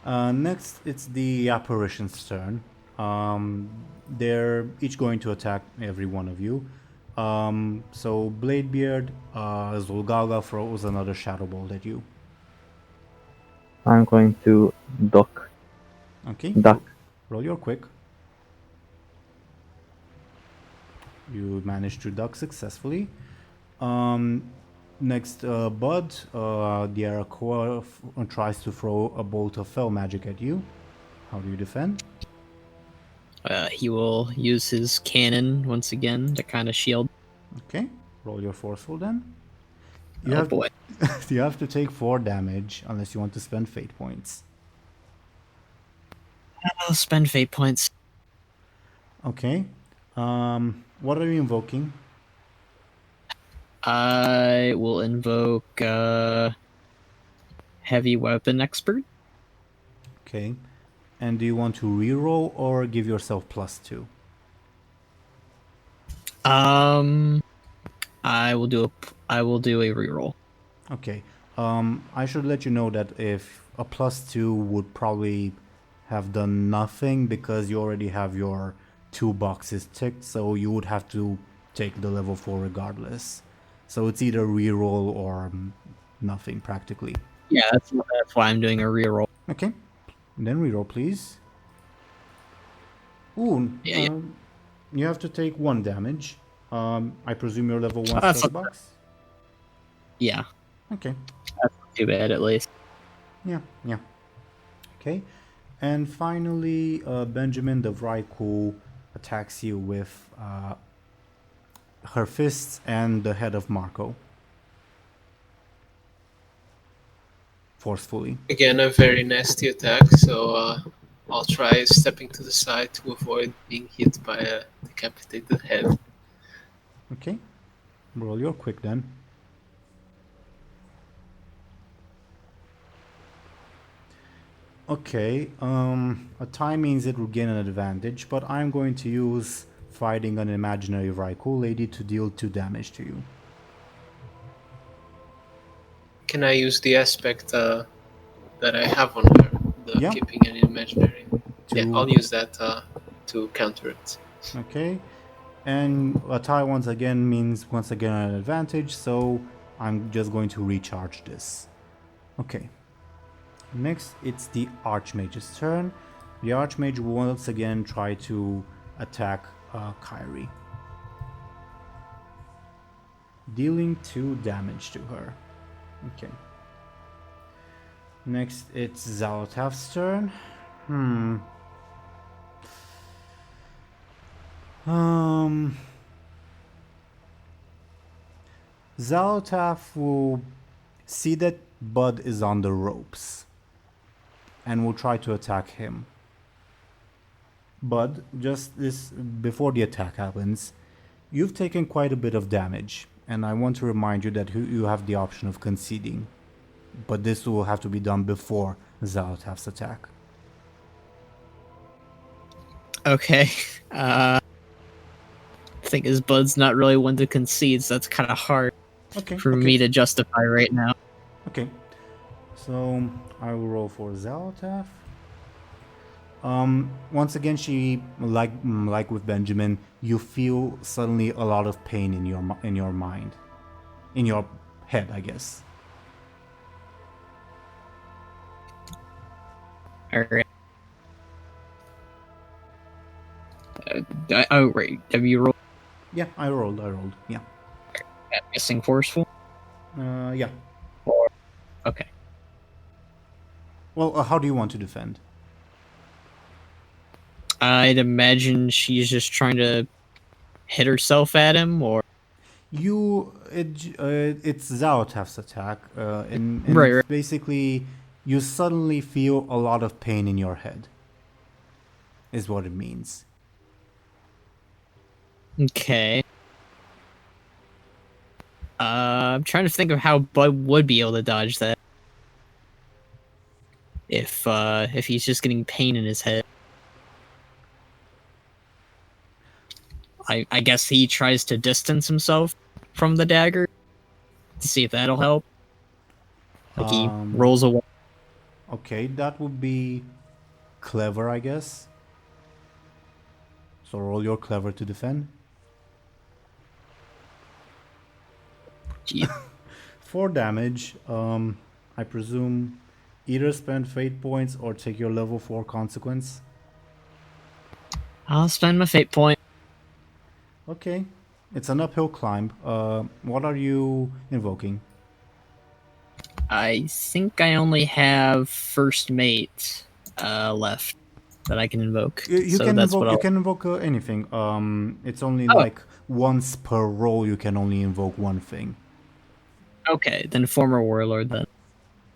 Next, it's the apparition's turn. They're each going to attack every one of you. So Bladebeard, Zulgaga throws another shadow bolt at you. I'm going to duck. Okay. Duck. Roll your quick. You managed to duck successfully. Next, Buhd, the Arakoa tries to throw a bolt of fell magic at you. How do you defend? He will use his cannon once again to kind of shield. Okay, roll your forceful then. Oh boy. You have to take 4 damage unless you want to spend fate points. I'll spend fate points. Okay. What are you invoking? I will invoke heavy weapon expert. Okay. And do you want to reroll or give yourself +2? I will do a reroll. Okay. I should let you know that if a +2 would probably have done nothing because you already have your 2 boxes ticked, so you would have to take the level 4 regardless. So it's either reroll or nothing practically. Yeah, that's why I'm doing a reroll. Okay. And then reroll, please. Ooh, Yeah. you have to take 1 damage. I presume you're level 1 That's spell not box? Yeah, Okay. that's not too bad at least. Yeah. Okay. And finally, Benjamin the Vrykul attacks you with her fists and the head of Marco. Forcefully. Again, a very nasty attack, so I'll try stepping to the side to avoid being hit by a decapitated head. Okay. Roll your quick then. Okay, a tie means it will gain an advantage, but I'm going to use fighting an imaginary Vrykul lady to deal 2 damage to you. Can I use the aspect that I have on her, the Yeah. keeping an imaginary? Yeah, I'll use that to counter it. Okay, and a tie once again means once again an advantage, so I'm just going to recharge this. Okay. Next, it's the Archmage's turn. The Archmage will once again try to attack Kyrie, dealing 2 damage to her. Okay. Next, it's Zelotaf's turn. Zelotaf will see that Buhd is on the ropes and will try to attack him. But just this before the attack happens, you've taken quite a bit of damage, and I want to remind you that you have the option of conceding. But this will have to be done before Zelotaf's attack. Okay. I think his Bud's not really one to concede, so that's kind of hard for me to justify right now. Okay. So I will roll for Zelotaf. Once again, she like with Benjamin, you feel suddenly a lot of pain in your mind, in your head, I guess. All right. Oh, right. Have you rolled? Yeah, I rolled. Yeah. I'm guessing forceful. Yeah. Okay. Well, how do you want to defend? I'd imagine she's just trying to hit herself at him, or it's Zelotaf's attack, and right. Basically, you suddenly feel a lot of pain in your head. Is what it means. Okay. I'm trying to think of how Buhd would be able to dodge that. If he's just getting pain in his head. I guess he tries to distance himself from the dagger to see if that'll help. Like he rolls away. Okay, that would be clever, I guess. So roll your clever to defend. Gee. 4 damage. I presume either spend fate points or take your level 4 consequence. I'll spend my fate point. Okay, it's an uphill climb. What are you invoking? I think I only have first mate left that I can invoke. You can invoke anything. It's only like once per roll you can only invoke one thing. Okay, then former warlord then.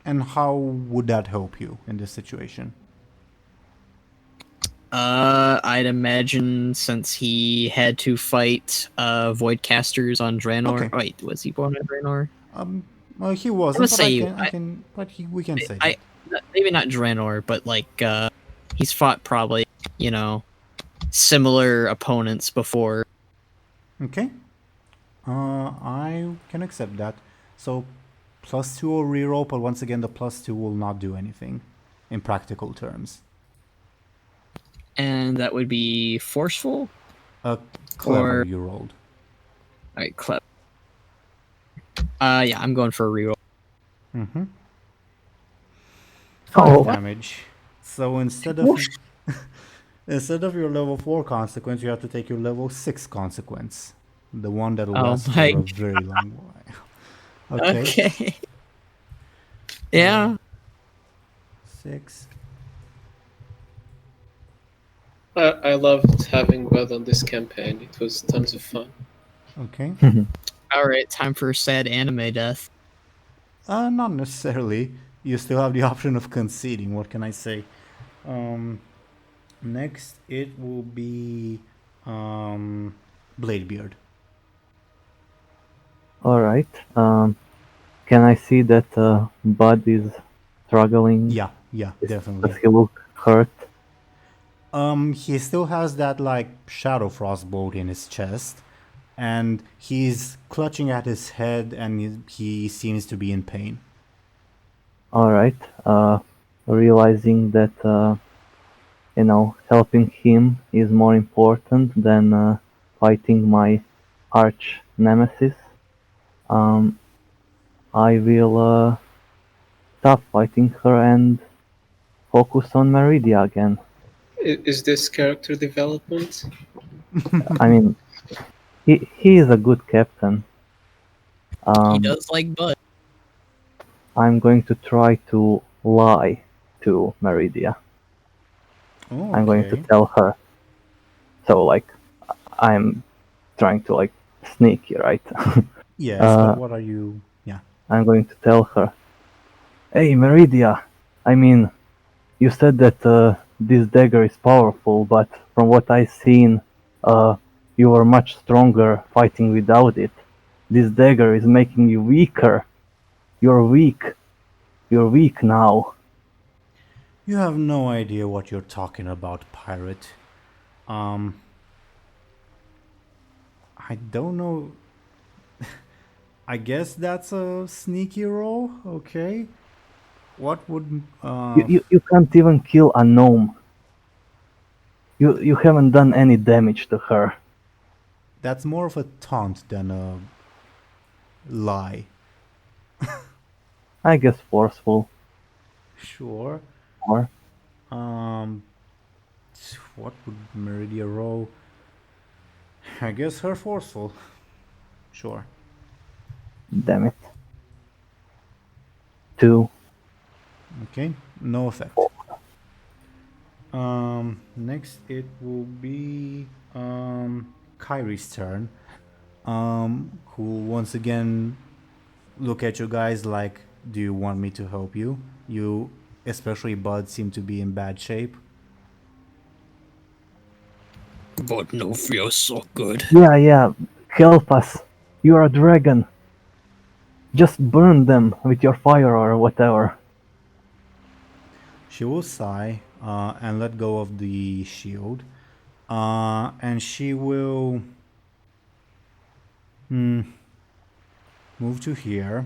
And how would that help you in this situation? I'd imagine since he had to fight void casters on Draenor. Okay. Wait, was he born on Draenor? Well, he wasn't. We can say that. Maybe not Draenor, but like he's fought probably similar opponents before. Okay. I can accept that. So +2 will reroll, but once again the +2 will not do anything in practical terms. And that would be forceful? Clever you rolled. Alright, clever. Yeah, I'm going for a reroll. 5 damage. So instead of your level 4 consequence, you have to take your level 6 consequence. The one that will last for a very long while. Okay. Yeah. 6. I loved having Buhd on this campaign. It was tons of fun. Okay. Alright, time for a sad anime death. Not necessarily. You still have the option of conceding. What can I say? Next, it will be Bladebeard. Alright. Can I see that Buhd is struggling? Yeah, definitely. Does he look hurt? He still has that shadow frostbolt in his chest, and he's clutching at his head, and he seems to be in pain. Alright. Realizing that helping him is more important than fighting my arch nemesis, I will stop fighting her and focus on Meridia again. Is this character development? I mean, he is a good captain. He does like Buhd. I'm going to try to lie to Meridia. Oh, I'm going to tell her. So, I'm trying to, sneaky, right? Yes, Uh, but what are you? Yeah. I'm going to tell her, "Hey, Meridia, I mean, you said that this dagger is powerful, but from what I've seen, you were much stronger fighting without it. This dagger is making you weaker. You're weak. You're weak now." You have no idea what you're talking about, pirate. Um, I don't know. I guess that's a sneaky roll. Okay. What would You can't even kill a gnome. You haven't done any damage to her. that's more of a taunt than a lie. I guess forceful. Sure. Or Um, what would Meridia roll? I guess her forceful. Sure. damn it. 2. Okay. No effect. Next it will be Kyrie's turn. Who once again look at you guys like, do you want me to help you? You, especially Buhd, seem to be in bad shape. But no feels so good. Yeah, help us. You're a dragon. Just burn them with your fire or whatever. She will sigh and let go of the shield. And she will move to here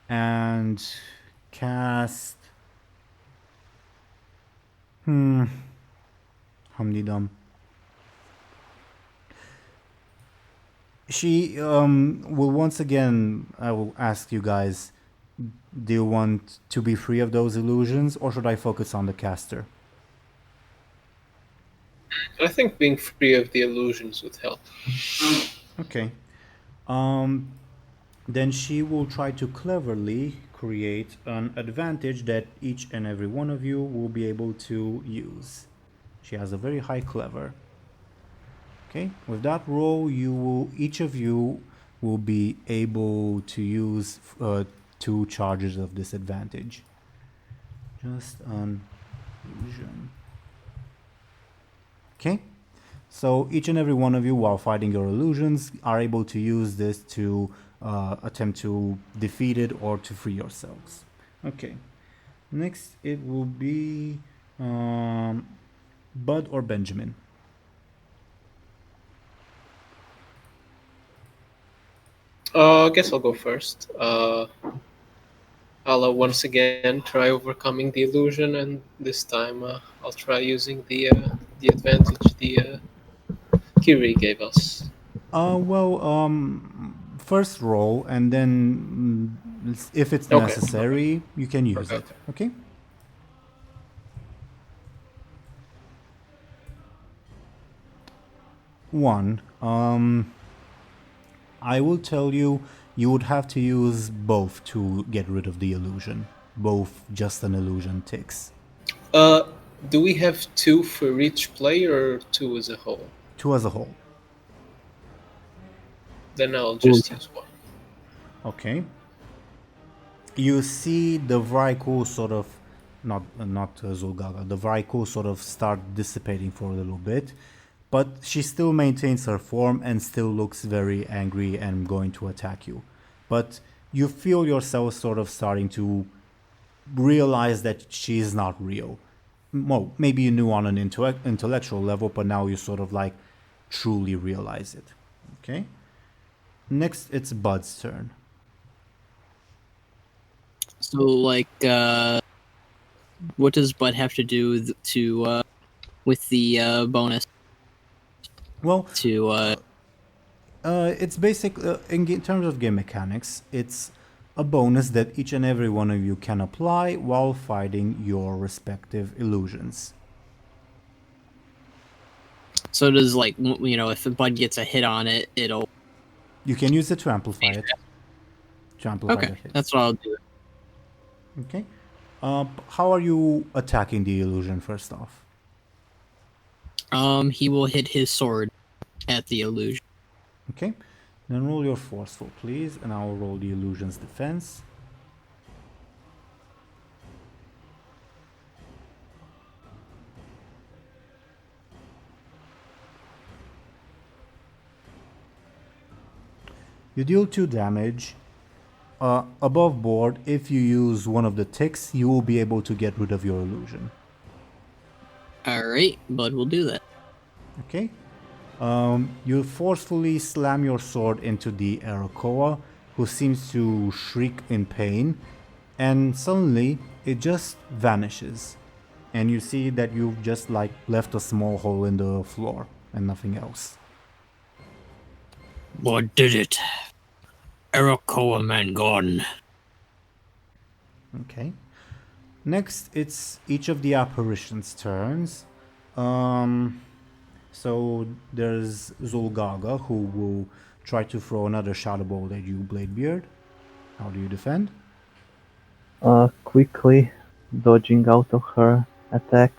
and cast Humdidum. She will once again, I will ask you guys, do you want to be free of those illusions or should I focus on the caster? I think being free of the illusions would help. Okay. Then she will try to cleverly create an advantage that each and every one of you will be able to use. She has a very high clever. Okay, with that roll, each of you will be able to use 2 charges of disadvantage. Just an illusion. Okay, so each and every one of you, while fighting your illusions, are able to use this to attempt to defeat it or to free yourselves. Okay, next it will be Buhd or Benjamin. I guess I'll go first. I'll once again try overcoming the illusion, and this time I'll try using the advantage the Kyrie gave us. First roll, and then if it's Okay. necessary, you can use Okay. it. Okay. One. I will tell you, you would have to use both to get rid of the illusion. Both just an illusion ticks. Do we have 2 for each player or 2 as a whole? 2 as a whole. Then I'll just use 1. Okay. You see the Vrykul sort of, not Zulgaga, the Vrykul sort of start dissipating for a little bit, but she still maintains her form and still looks very angry and going to attack you. But you feel yourself sort of starting to realize that she is not real. Well, maybe you knew on an intellectual level, but now you sort of like truly realize it. Okay? Next, it's Buhd's turn. So, like, what does Buhd have to do to with the bonus Well, to? it's basic in terms of game mechanics. It's a bonus that each and every one of you can apply while fighting your respective illusions. So does if Buhd gets a hit on it, it'll. You can use it to amplify it. To amplify the Okay, hit. that's what I'll do. Okay. How are you attacking the illusion first off? He will hit his sword at the illusion. Okay. Then roll your forceful, please, and I'll roll the illusion's defense. You deal 2 damage. Above board, if you use one of the ticks, you will be able to get rid of your illusion. Alright, Bud will do that. Okay? You forcefully slam your sword into the Arakoa, who seems to shriek in pain, and suddenly it just vanishes. And you see that you've just like left a small hole in the floor and nothing else. What did it? Arakoa man gone. Okay. Next, it's each of the apparitions' turns. So there's Zulgaga, who will try to throw another shadow bolt at you, Bladebeard. How do you defend? Quickly dodging out of her attack.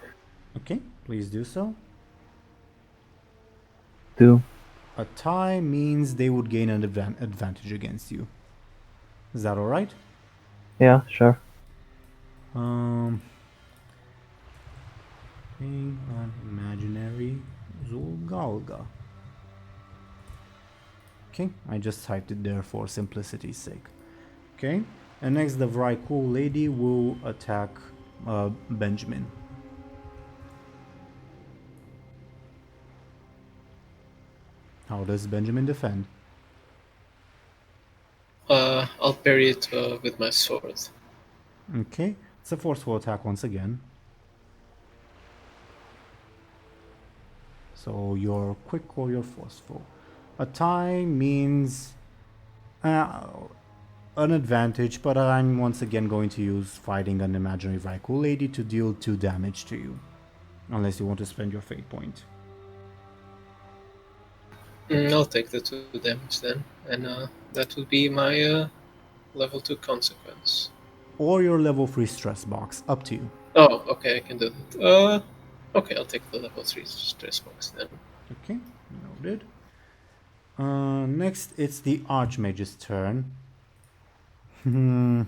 Okay, please do so. 2. A tie means they would gain an advantage against you. Is that alright? Yeah, sure. Being an imaginary Zulgalga. Okay, I just typed it there for simplicity's sake. Okay, and next the Vrykul lady will attack Benjamin. How does Benjamin defend? I'll parry it with my sword. Okay, it's a forceful attack once again. So you're quick or you're forceful. A tie means an advantage, but I'm once again going to use fighting an imaginary Vrykul lady to deal 2 damage to you. Unless you want to spend your fate point. I'll take the 2 damage then, and that would be my level 2 consequence. Or your level 3 stress box, up to you. Oh, okay, I can do that. Okay, I'll take the level 3 stress box then. Okay, noted. Next, it's the Archmage's turn. The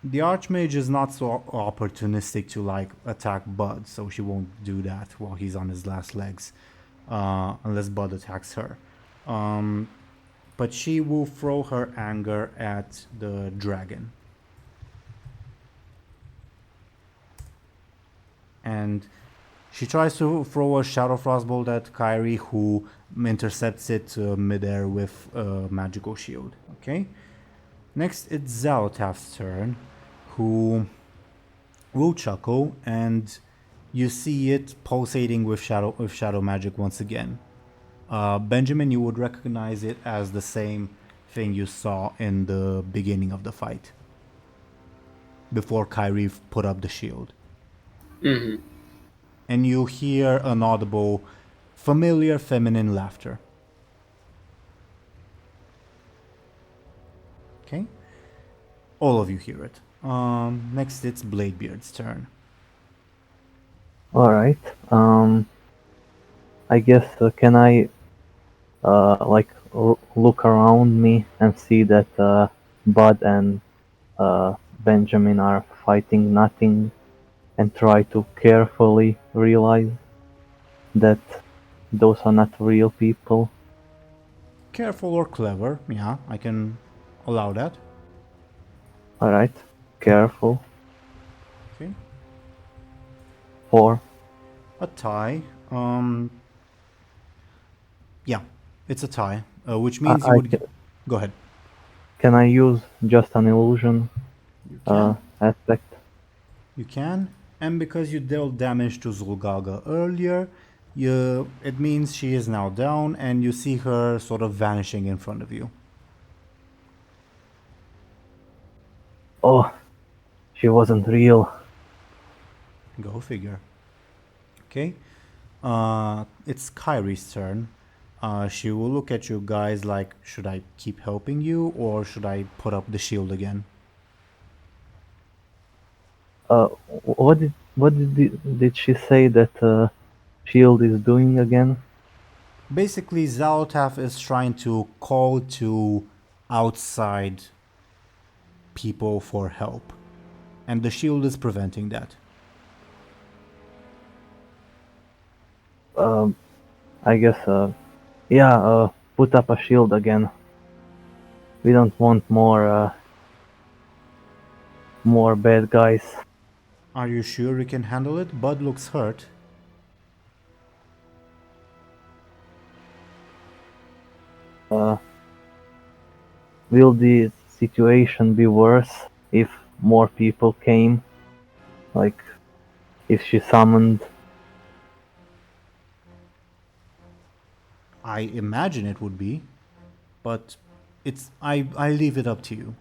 Archmage is not so opportunistic to like attack Buhd, so she won't do that while he's on his last legs, unless Buhd attacks her. But she will throw her anger at the dragon. And she tries to throw a Shadow Frost Bolt at Kyrie, who intercepts it midair with a magical shield. Okay. Next, it's Zelotaf's turn, who will chuckle, and you see it pulsating with shadow magic once again. Benjamin, you would recognize it as the same thing you saw in the beginning of the fight, before Kyrie put up the shield. Mm-hmm. And you hear an audible, familiar feminine laughter. Okay? All of you hear it. Next, it's Bladebeard's turn. Alright. I guess, can I look around me and see that Buhd and Benjamin are fighting nothing, and try to carefully realize that those are not real people? Careful or clever, yeah, I can allow that. Alright, careful. Okay. 4. A tie. Yeah, it's a tie, which means you would go ahead. Can I use just an illusion You can. aspect? You can, and because you dealt damage to Zulgaga earlier, it means she is now down, and you see her sort of vanishing in front of you. Oh, she wasn't real. Go figure. Okay. It's Kyrie's turn. She will look at you guys like, should I keep helping you, or should I put up the shield again? What did she say that shield is doing again? Basically, Zelotaf is trying to call to outside people for help, and the shield is preventing that. I guess, yeah, put up a shield again. We don't want more bad guys. Are you sure you can handle it? Buhd looks hurt. Will the situation be worse if more people came? Like, if she summoned? I imagine it would be, but I leave it up to you.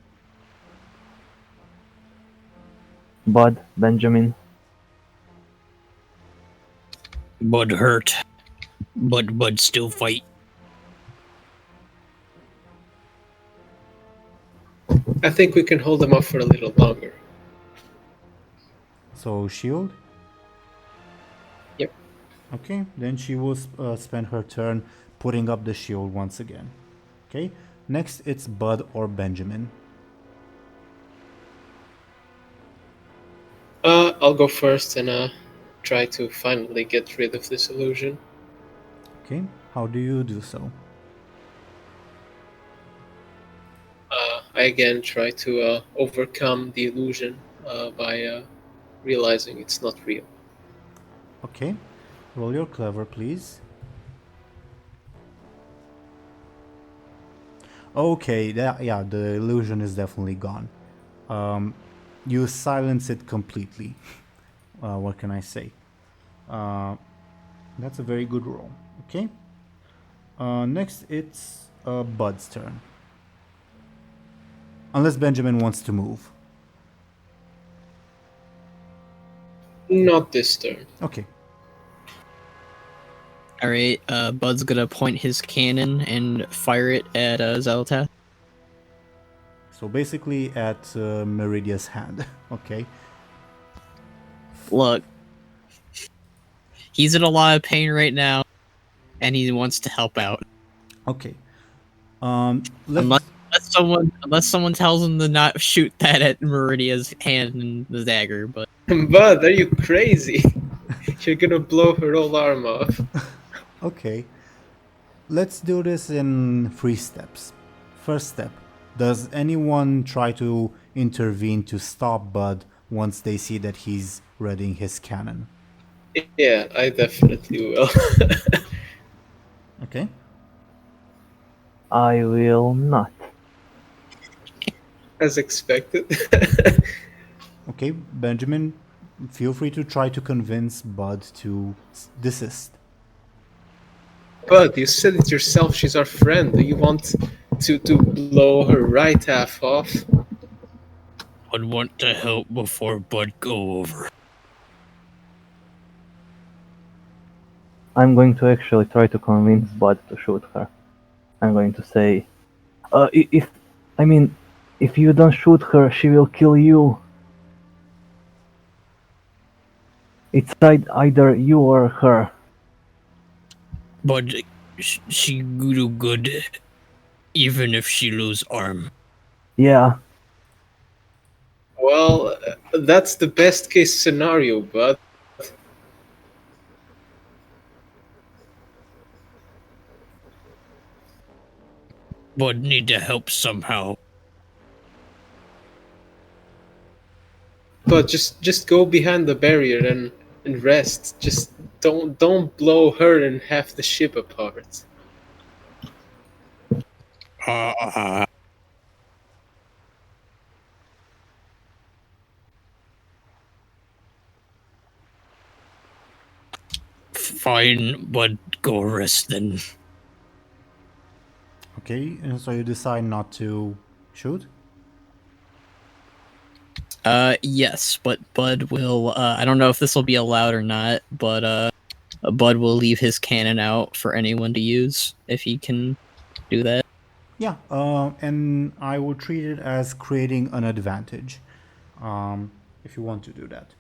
Buhd, Benjamin? Bud hurt. But still fight. I think we can hold them off for a little longer. So shield? Yep. Okay, then she will spend her turn putting up the shield once again. Okay, next it's Buhd or Benjamin. I'll go first and try to finally get rid of this illusion. Okay, how do you do so? I again try to overcome the illusion by realizing it's not real. Okay, roll your clever, please. Okay, yeah, the illusion is definitely gone. You silence it completely. What can I say? That's a very good roll. Okay. Next, it's Buhd's turn. Unless Benjamin wants to move. Not this turn. Okay. Alright, Bud's gonna point his cannon and fire it at Zelotaf. So basically at Meridia's hand. Okay. Look, he's in a lot of pain right now, and he wants to help out. Okay. Unless someone tells him to not shoot that at Meridia's hand and the dagger, but Buhd, are you crazy? You're gonna blow her whole arm off. Okay. Let's do this in 3 steps. First step. Does anyone try to intervene to stop Buhd once they see that he's readying his cannon? Yeah, I definitely will. Okay. I will not. As expected. Okay, Benjamin, feel free to try to convince Buhd to desist. Buhd, you said it yourself, she's our friend. Do you want to blow her right half off? I'd want to help before Bud go over. I'm going to actually try to convince Buhd to shoot her. I'm going to say, if you don't shoot her, she will kill you. It's either you or her. But she do good, even if she lose arm. Yeah, Well, that's the best case scenario, Buhd. But need to help somehow. But just go behind the barrier and rest. Just don't blow her and half the ship apart. Fine, but go rest then. Okay, and so you decide not to shoot? Yes, but Bud will, I don't know if this will be allowed or not, but, Bud will leave his cannon out for anyone to use, if he can do that. Yeah, and I will treat it as creating an advantage, if you want to do that.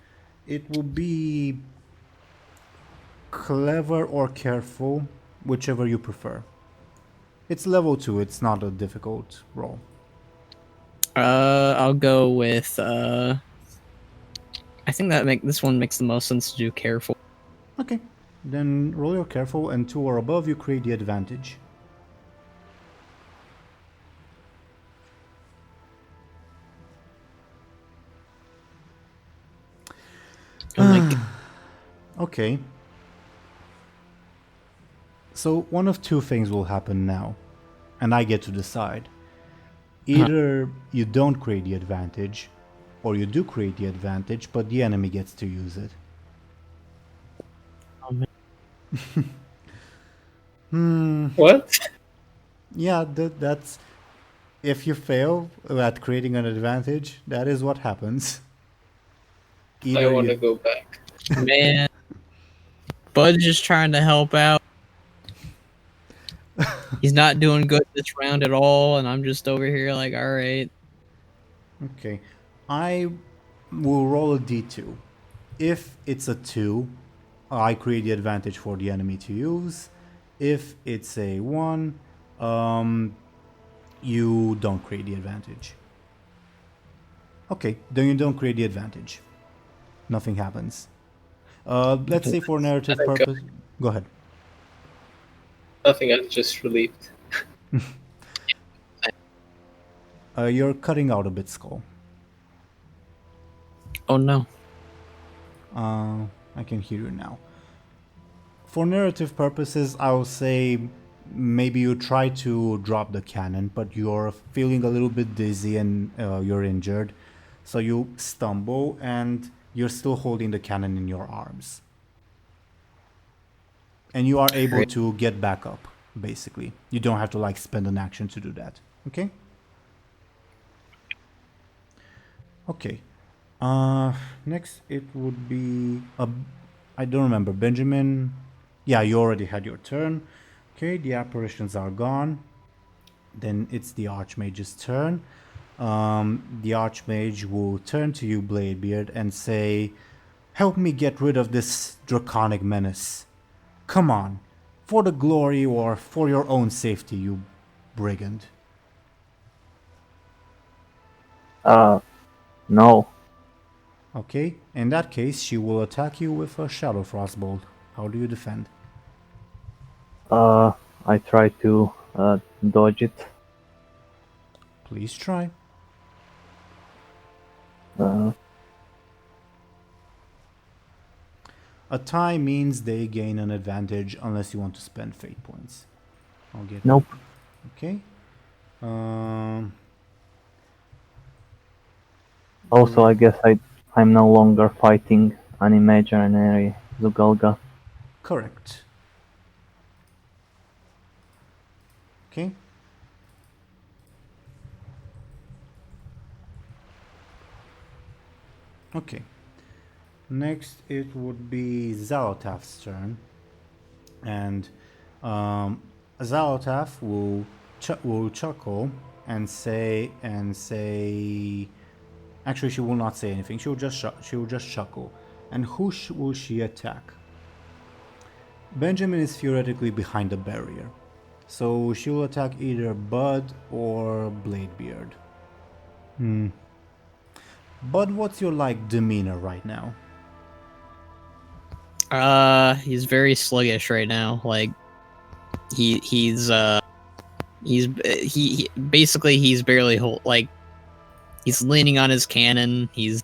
It will be clever or careful whichever you prefer. It's level 2, it's not a difficult roll. I'll go with. I think this one makes the most sense to do careful. Okay, then roll your careful, and 2 or above, you create the advantage. Okay. So one of two things will happen now, and I get to decide. Either you don't create the advantage, or you do create the advantage, but the enemy gets to use it. Oh, man. What? Yeah, that's... If you fail at creating an advantage, that is what happens. I want to go back. Man, Bud's just trying to help out. He's not doing good this round at all, and I'm just over here like, all right. Okay, I will roll a d2. If it's a 2, I create the advantage for the enemy to use. If it's a 1, you don't create the advantage. Okay, then you don't create the advantage. Nothing happens. Let's say for narrative purpose... Go ahead. Nothing, I'm just relieved. You're cutting out a bit, Skoll. Oh no. I can hear you now. For narrative purposes, I will say maybe you try to drop the cannon, but you're feeling a little bit dizzy and you're injured. So you stumble and you're still holding the cannon in your arms. And you are able to get back up, basically. You don't have to like spend an action to do that. Okay? Okay. Next it would be... I don't remember. Benjamin... Yeah, you already had your turn. Okay, the apparitions are gone. Then it's the Archmage's turn. The Archmage will turn to you, Bladebeard, and say, "Help me get rid of this draconic menace. Come on, for the glory or for your own safety, you brigand." No. Okay, in that case, she will attack you with a Shadow Frost Bolt. How do you defend? I try to dodge it. Please try. A tie means they gain an advantage unless you want to spend fate points. I'll get... Nope. Okay. Also, I guess I'm no longer fighting an imaginary Zugalga. Correct. Okay. Okay. Next, it would be Zelotaf's turn, and Zelotaf will chuckle and say. Actually, she will not say anything. She will just chuckle. And who will she attack? Benjamin is theoretically behind the barrier, so she will attack either Buhd or Bladebeard. Buhd, what's your demeanor right now? He's very sluggish right now. Like, he's basically he's barely he's leaning on his cannon. He's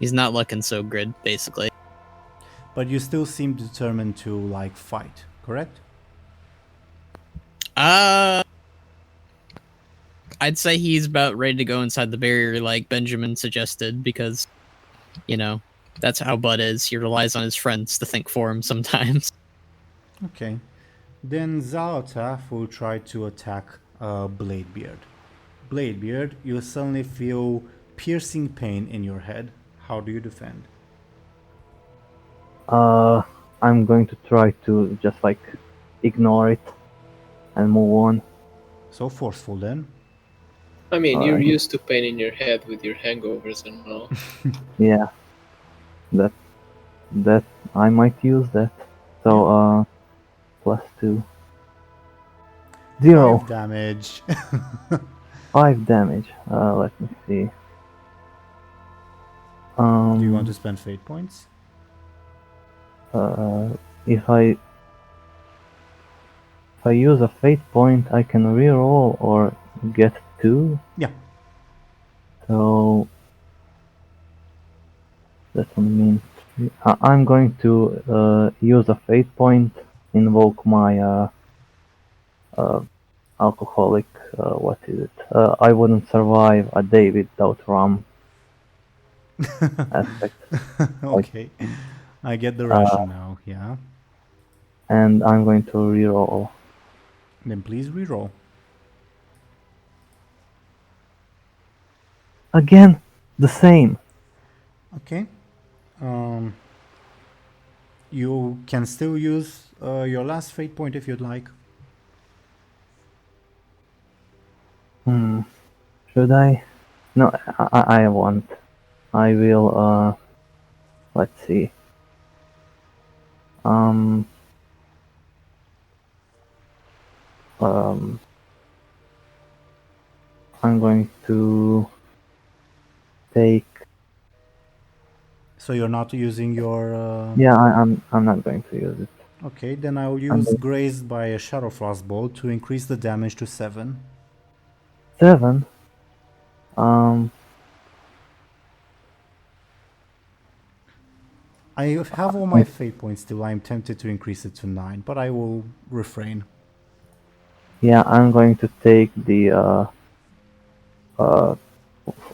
not looking so good, basically. But you still seem determined to fight, correct? I'd say he's about ready to go inside the barrier, like Benjamin suggested, because, that's how Buhd is. He relies on his friends to think for him sometimes. Okay. Then Zelotaf will try to attack Bladebeard. Bladebeard, you suddenly feel piercing pain in your head. How do you defend? I'm going to try to just ignore it and move on. So forceful then. I mean, you're used to pain in your head with your hangovers and all. Yeah. That I might use that. So +2. 0. 5 damage. 5 damage. Let me see. Do you want to spend fate points? If I use a fate point, I can reroll or get 2. Yeah. So that will mean I'm going to use a fate point, invoke my alcoholic. What is it? I wouldn't survive a day without rum aspect. Okay. I get the rationale, yeah. And I'm going to reroll. Then please reroll. Again, the same. Okay. You can still use your last fate point if you'd like. Should I? No, I won't. I will, let's see. I'm going to take. So you're not using your... Yeah, I'm not going to use it. Okay, then I'll use Grazed by a Shadow Frost Bolt to increase the damage to 7. 7. I have all my fate points still. I'm tempted to increase it to 9, but I will refrain. Yeah, I'm going to take the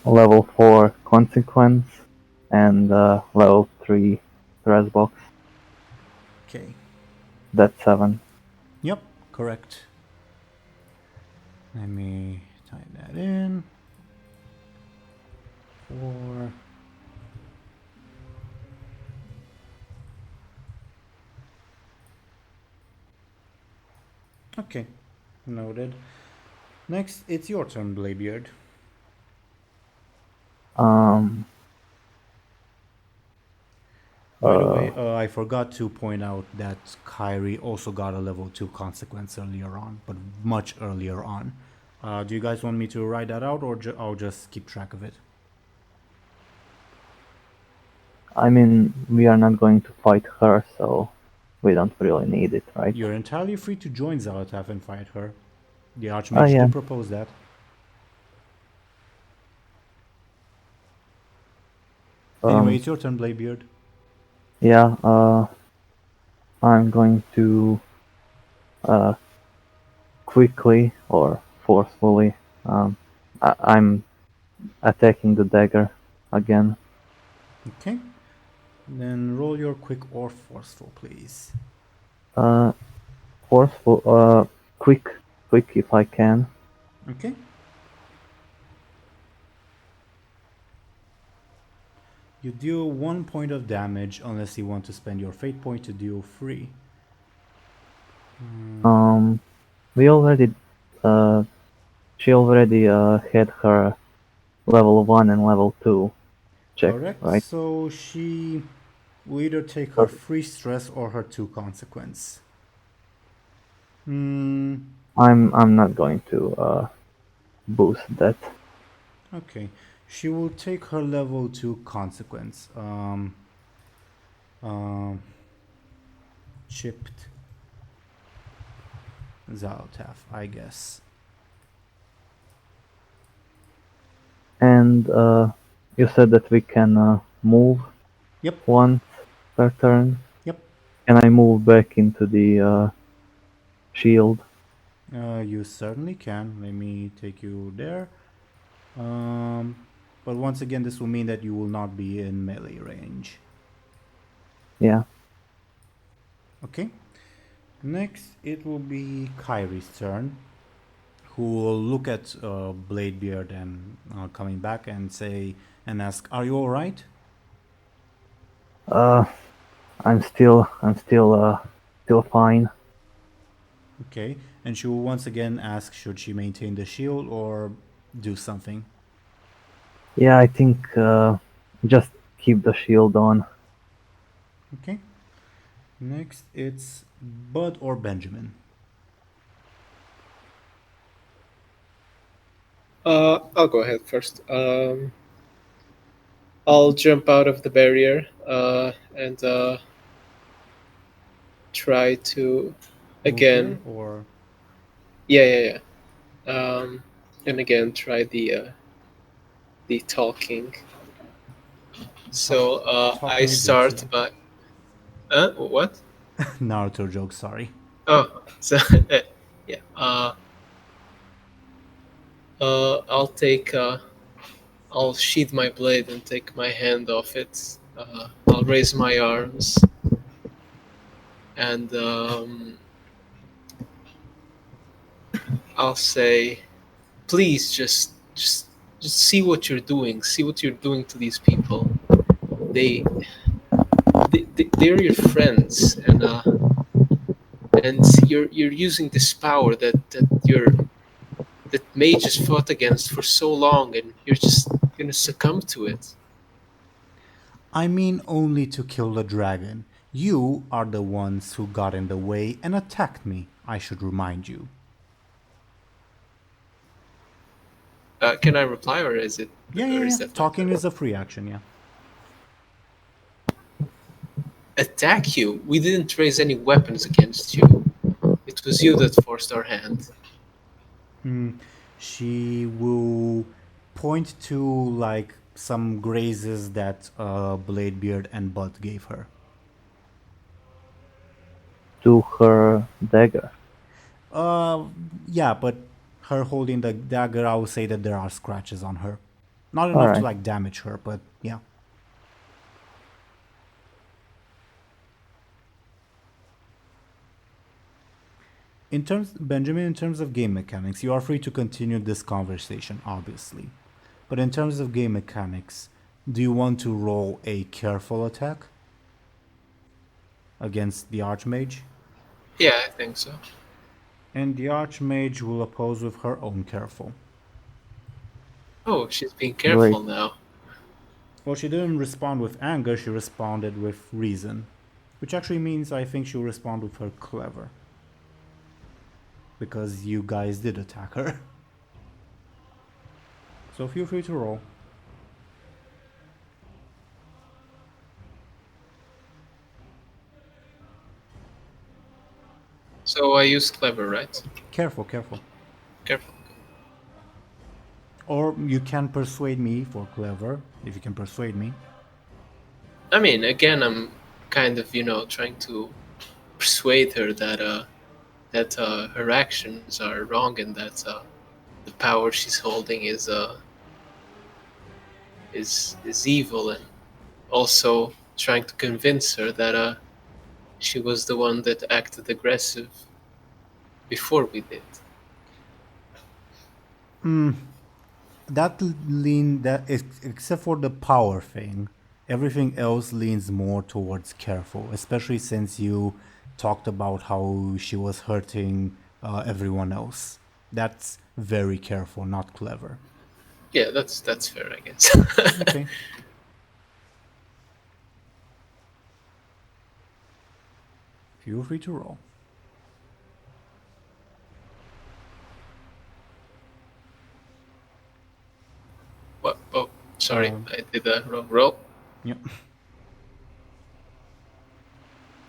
level 4 consequence and level 3 stress box. Okay. That's 7. Yep, correct. Let me type that in. 4. Okay, noted. Next, it's your turn, Bladebeard. By the way, I forgot to point out that Kyrie also got a level 2 consequence earlier on, but much earlier on. Do you guys want me to write that out, or I'll just keep track of it? I mean, we are not going to fight her, so we don't really need it, right? You're entirely free to join Zelotaf and fight her. The Archmage yeah. did propose that. Anyway, it's your turn, Bladebeard. Yeah, I'm going to quickly or forcefully, I'm attacking the dagger again. Okay. Then roll your quick or forceful, please. Forceful, quick if I can. Okay. You deal 1 point of damage unless you want to spend your fate point to deal 3. We already, she already had her level 1 and level 2 check, Correct. right? So she will either take her 3 stress or her 2 consequence. I'm not going to boost that. Okay. She will take her level 2 consequence. Chipped Zelotaf, I guess. And you said that we can move. Yep. Once per turn. Yep. Can I move back into the shield? You certainly can. Let me take you there. But once again, this will mean that you will not be in melee range. Yeah. Okay. Next, it will be Kyrie's turn, who will look at Bladebeard and coming back and say and ask, "Are you all right?" I'm still fine. Okay. And she will once again ask, should she maintain the shield or do something? Yeah, I think just keep the shield on. Okay. Next, it's Buhd or Benjamin. I'll go ahead first. I'll jump out of the barrier and try to again. Move her, or Yeah. And again try the talking. So I talking start jutsu. by. What? Naruto joke. Sorry. Oh, so yeah. I'll take. I'll sheath my blade and take my hand off it. I'll raise my arms and I'll say, "Please, just see what you're doing. See what you're doing to these people. They, they're your friends, and you're using this power that mages fought against for so long, and you're just gonna succumb to it." I mean only to kill the dragon. You are the ones who got in the way and attacked me, I should remind you. Can I reply, or is it? Or is that Talking is a free action, yeah. attack you? We didn't raise any weapons against you. It was you that forced our hand. She will point to like some grazes that Bladebeard and Buhd gave her. To her dagger. Yeah, but her holding the dagger, I would say that there are scratches on her. Not enough to Alright. like damage her, but yeah. Benjamin, in terms of game mechanics, you are free to continue this conversation, obviously. But in terms of game mechanics, do you want to roll a careful attack against the Archmage? Yeah, I think so. And the Archmage will oppose with her own careful. Oh, she's being careful now. Well, she didn't respond with anger, she responded with reason. Which actually means I think she'll respond with her clever. Because you guys did attack her. So feel free to roll. So I used clever, right? Careful. Careful. Or you can persuade me for clever, if you can persuade me. I mean, again, I'm kind of, trying to persuade her that her actions are wrong and that the power she's holding is evil, and also trying to convince her that she was the one that acted aggressive before we did. Except for the power thing, everything else leans more towards careful, especially since you talked about how she was hurting everyone else. That's very careful, not clever. Yeah, that's fair, I guess. Okay. Feel free to roll. What? Oh, sorry, I did a wrong roll. Yep.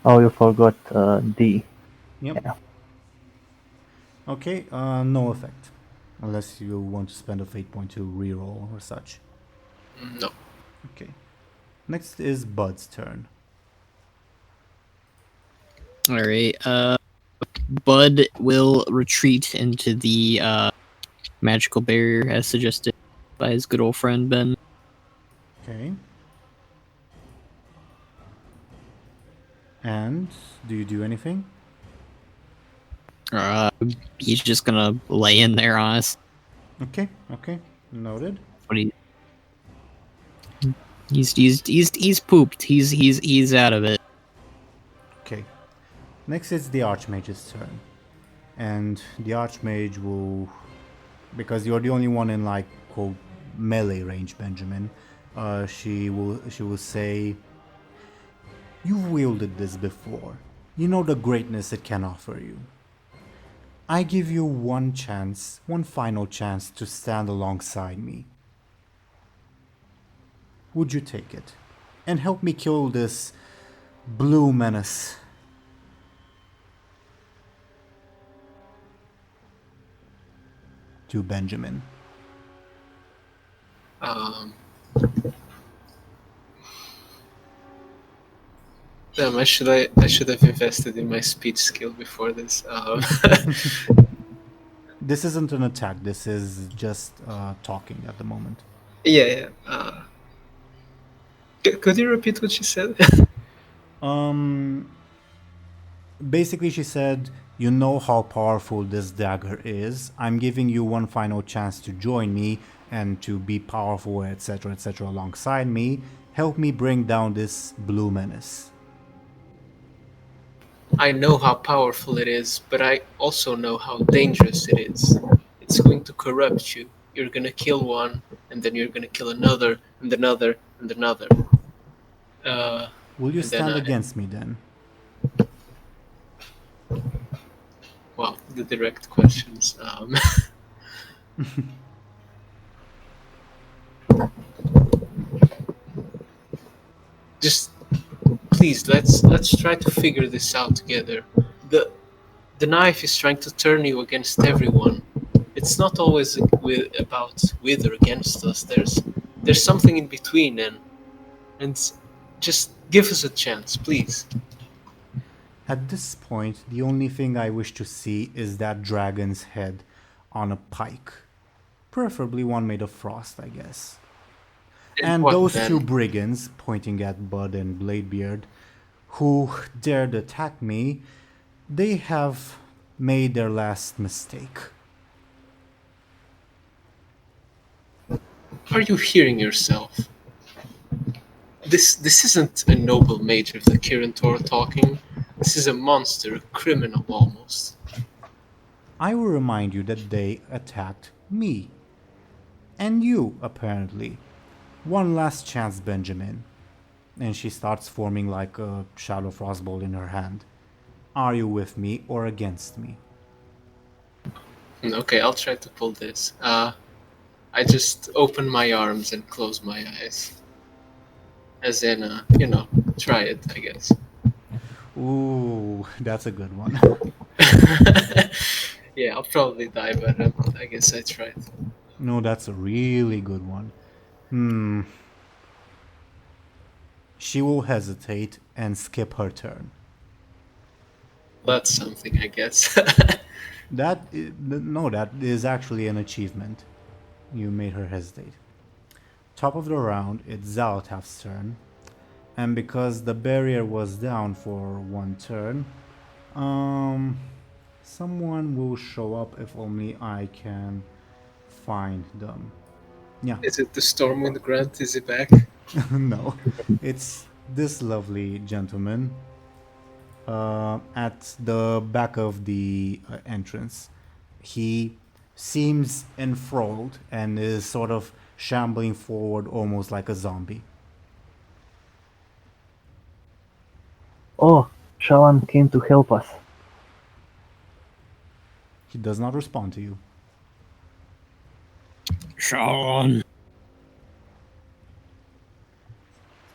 Oh, you forgot D. Yep. Yeah. Okay, no effect. Unless you want to spend a fate point to reroll or such. No. Okay. Next is Bud's turn. Alright, Buhd will retreat into the magical barrier as suggested by his good old friend Ben. Okay. And do you do anything? He's just gonna lay in there on us. Okay. Noted. What he? He's pooped. He's out of it. Okay. Next is the Archmage's turn. And the Archmage will, because you're the only one in like quote melee range, Benjamin, she will say, "You've wielded this before. You know the greatness it can offer you. I give you one chance, one final chance to stand alongside me. Would you take it? And help me kill this blue menace. To Benjamin. Damn, I should have invested in my speech skill before this. This isn't an attack, this is just talking at the moment. Yeah. Could you repeat what she said? Basically she said, you know how powerful this dagger is. I'm giving you one final chance to join me and to be powerful, etc., etc. alongside me. Help me bring down this blue menace. I know how powerful it is, but I also know how dangerous it is. It's going to corrupt you. You're gonna kill one, and then you're gonna kill another, and another, and another. Will you and then stand against me then? Well, the direct questions. Just please, let's try to figure this out together. The knife is trying to turn you against everyone. It's not always about with or against us. There's something in between, and just give us a chance, please. At this point, the only thing I wish to see is that dragon's head on a pike. Preferably one made of frost, I guess. And what those then? two brigands, pointing at Buhd and Bladebeard, who dared attack me, they have made their last mistake. Are you hearing yourself? This isn't a noble mage of the Teeironor talking. This is a monster, a criminal almost. I will remind you that they attacked me. And you, apparently. One last chance, Benjamin. And she starts forming like a shadow frostball in her hand. Are you with me or against me? Okay, I'll try to pull this. I just open my arms and close my eyes. As in, try it, I guess. Ooh, that's a good one. Yeah, I'll probably die, but I guess I tried. No, that's a really good one. She will hesitate and skip her turn. That's something, I guess. That is actually an achievement. You made her hesitate. Top of the round, it's Zelotaf's turn. And because the barrier was down for one turn, someone will show up if only I can find them. Yeah. Is it the Stormwind Grant? Is he back? No, it's this lovely gentleman at the back of the entrance. He seems enthralled and is sort of shambling forward almost like a zombie. Oh, Shalan came to help us. He does not respond to you. Sean.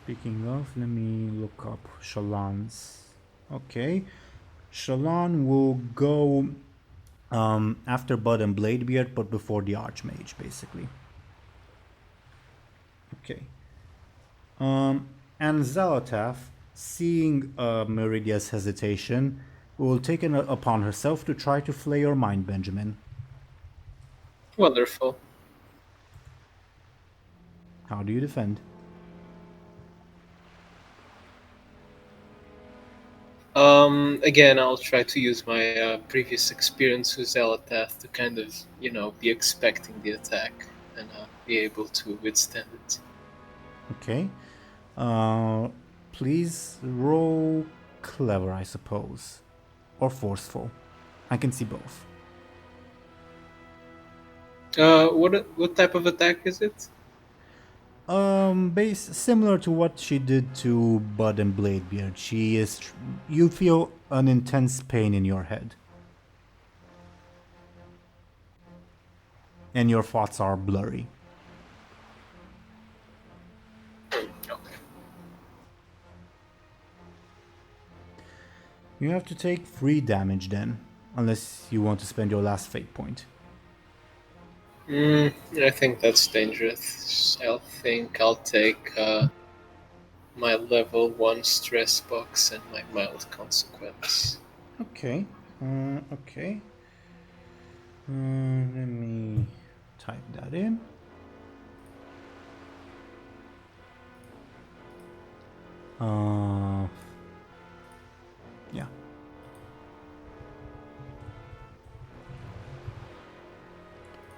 Speaking of, let me look up Shalan's. Okay. Shalan will go after Buhd and Bladebeard, but before the Archmage, basically. Okay. And Zelotaf, seeing Meridia's hesitation, will take it upon herself to try to flay your mind, Benjamin. Wonderful. How do you defend? Again, I'll try to use my previous experience with Zelotaf to kind of, be expecting the attack and be able to withstand it. Okay. Please roll clever, I suppose. Or forceful. I can see both. What type of attack is it? Similar to what she did to Buhd and Bladebeard. You feel an intense pain in your head. and your thoughts are blurry. Okay. You have to take 3 damage then, unless you want to spend your last fate point. I think that's dangerous. I think I'll take my level 1 stress box and my mild consequence. Okay. Okay. Let me type that in. Yeah.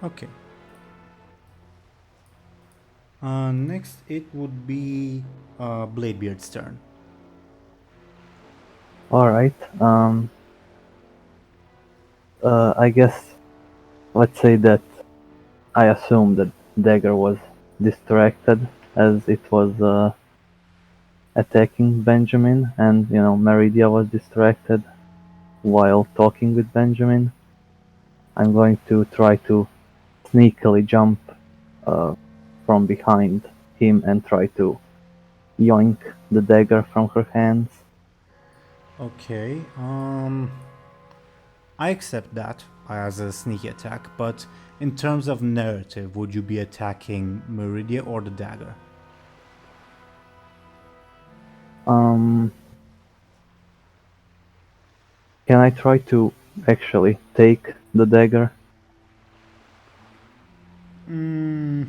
Okay. Next, it would be Bladebeard's turn. Alright, I guess, let's say that I assume that Dagger was distracted as it was attacking Benjamin, and Meridia was distracted while talking with Benjamin. I'm going to try to sneakily jump from behind him and try to yoink the dagger from her hands. Okay. I accept that as a sneaky attack, but in terms of narrative, would you be attacking Meridia or the dagger? Can I try to actually take the dagger? In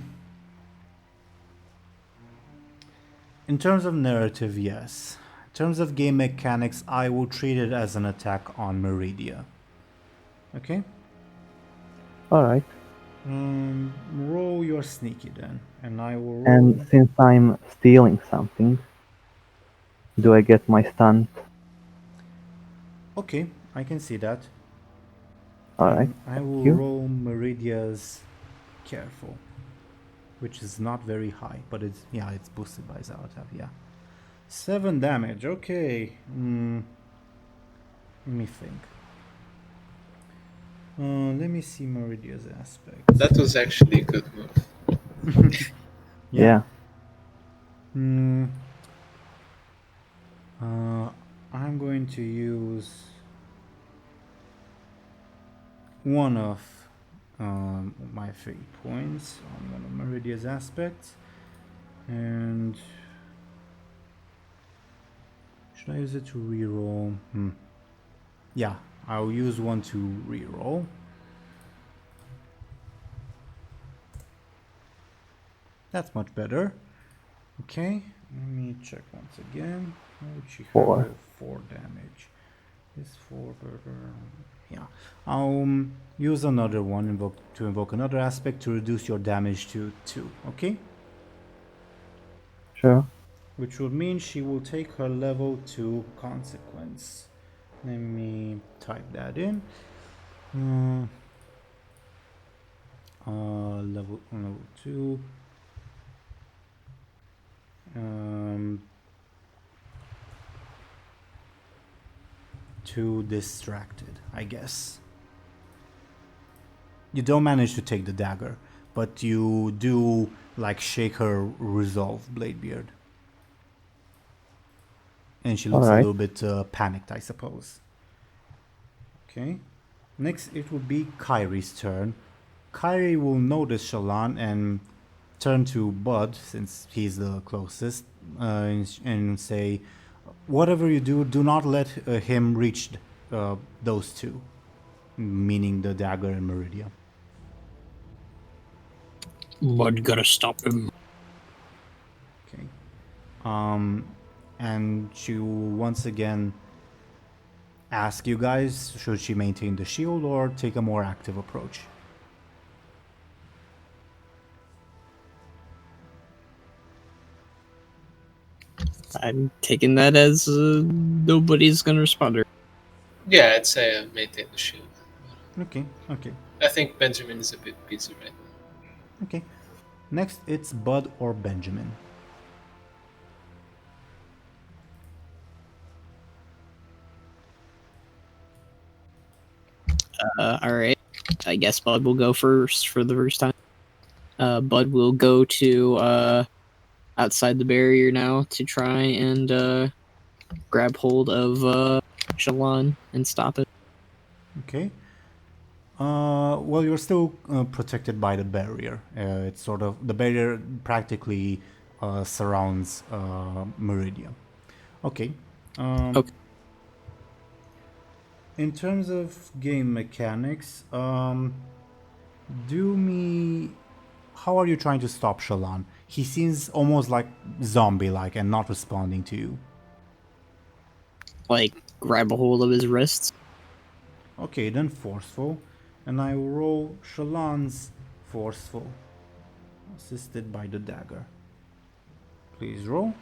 terms of narrative, yes. In terms of game mechanics, I will treat it as an attack on Meridia. Okay? Alright. Roll your sneaky then, and I will roll. And since I'm stealing something, do I get my stunt? Okay, I can see that. Alright, I will thank you. roll Meridia's careful, which is not very high, but it's boosted by Zelotaf. Yeah, 7 damage. Okay. Let me think. Let me see Meridia's aspect. That was actually a good move. Yeah. I'm going to use one of my fate points on one of Meridia's aspects, and should I use it to reroll? Yeah, I'll use one to reroll. That's much better. Okay, let me check once again. Oh, she 4. had 4 damage. This 4. Yeah, I'll use another one to invoke another aspect to reduce your damage to 2. Okay, Sure. which would mean she will take her level 2 consequence. Let me type that in. Level 2. Too distracted, I guess. You don't manage to take the dagger, but you do shake her resolve, Bladebeard. And she looks a little bit panicked, I suppose. Okay. Next, it will be Kyrie's turn. Kyrie will notice Shallan and turn to Buhd, since he's the closest, and say, whatever you do, do not let him reach those two, meaning the dagger and Meridia. But gotta stop him. Okay. And she will once again ask you guys, should she maintain the shield or take a more active approach? I'm taking that as nobody's gonna respond to her. Yeah, I'd say I maintain the shield. Okay. I think Benjamin is a bit busy right now. Okay. Next, it's Buhd or Benjamin. Alright. I guess Bud will go first for the first time. Bud will go to outside the barrier now to try and grab hold of Shalon and stop it. Okay. Well, you're still protected by the barrier. It's sort of the barrier practically surrounds Meridian. Okay. Okay. In terms of game mechanics, how are you trying to stop Shalon? He seems almost like zombie-like and not responding to you. Like, grab a hold of his wrists. Okay, then forceful. And I will roll Shalon's forceful, assisted by the dagger. Please roll.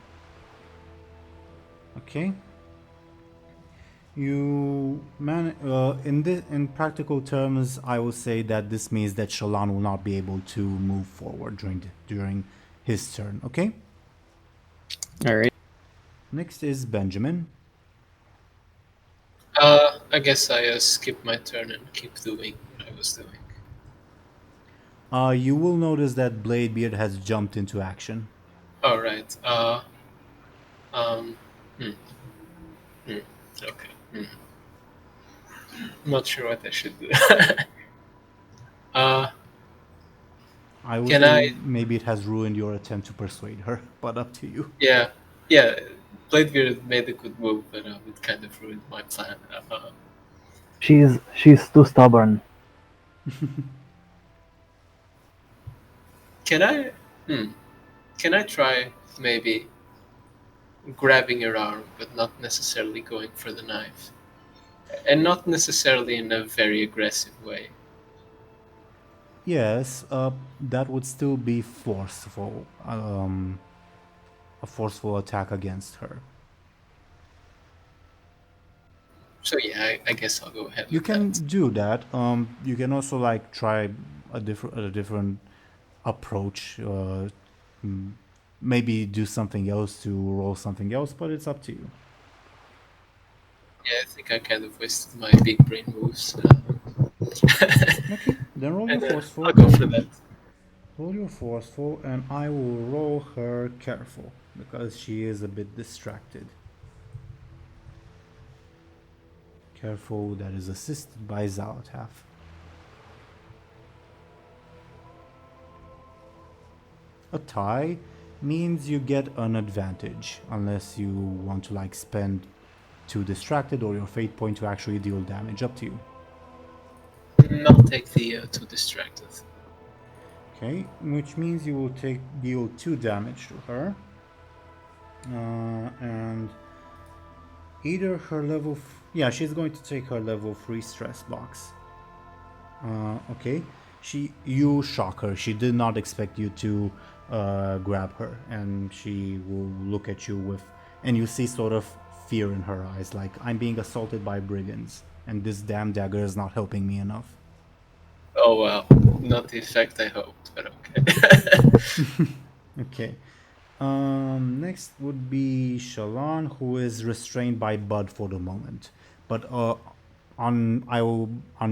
Okay. In practical terms, I will say that this means that Shalon will not be able to move forward during his turn. Okay. All right. Next is Benjamin. I guess I skip my turn and keep doing what I was doing. You will notice that Bladebeard has jumped into action. All right. Okay. I'm not sure what I should do. I would Can say I- maybe it has ruined your attempt to persuade her, but up to you. Yeah. Bladebeard made a good move, but it kind of ruined my plan. She's too stubborn. Can I try maybe grabbing her arm, but not necessarily going for the knife, and not necessarily in a very aggressive way? Yes, that would still be forceful. A forceful attack against her. So yeah, I guess I'll go ahead. You with can that. do that. You can also like try a different approach. Maybe do something else to roll something else, but it's up to you. Yeah, I think I kind of wasted my big brain moves. Okay, then roll your And, forceful. I'll go for that. Roll your forceful, and I will roll her careful because she is a bit distracted. Careful, that is assisted by Zelotaf. A tie means you get an advantage unless you want to like spend 2 distracted or your fate point to actually deal damage. Up to you. I'll take the 2 distracted. Okay, which means you will deal 2 damage to her. And either her level... yeah, she's going to take her level 3 stress box. Okay, you shock her. She did not expect you to grab her, and she will look at you with... and you see sort of fear in her eyes, like, I'm being assaulted by brigands, and this damn dagger is not helping me enough. Oh well, not the effect I hoped, but okay. Okay. Next would be Shalon, who is restrained by Buhd for the moment. But on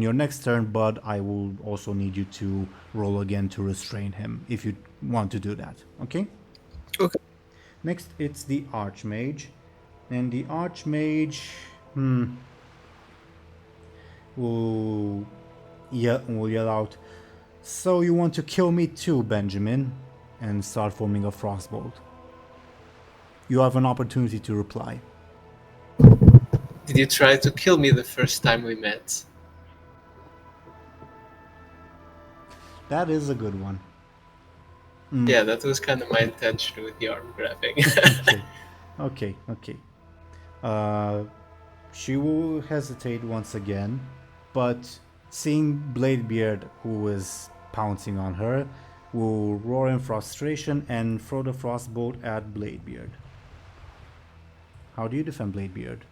your next turn, Buhd, I will also need you to roll again to restrain him if you want to do that. Okay? Okay. Next, it's the Archmage, and the Archmage will yell out, "So you want to kill me too, Benjamin?" and start forming a frostbolt. You have an opportunity to reply. Did you try to kill me the first time we met? That is a good one. Yeah, that was kind of my intention with the arm grabbing. Okay. She will hesitate once again, but seeing Bladebeard, who is pouncing on her, will roar in frustration and throw the frostbolt at Bladebeard. How do you defend Bladebeard?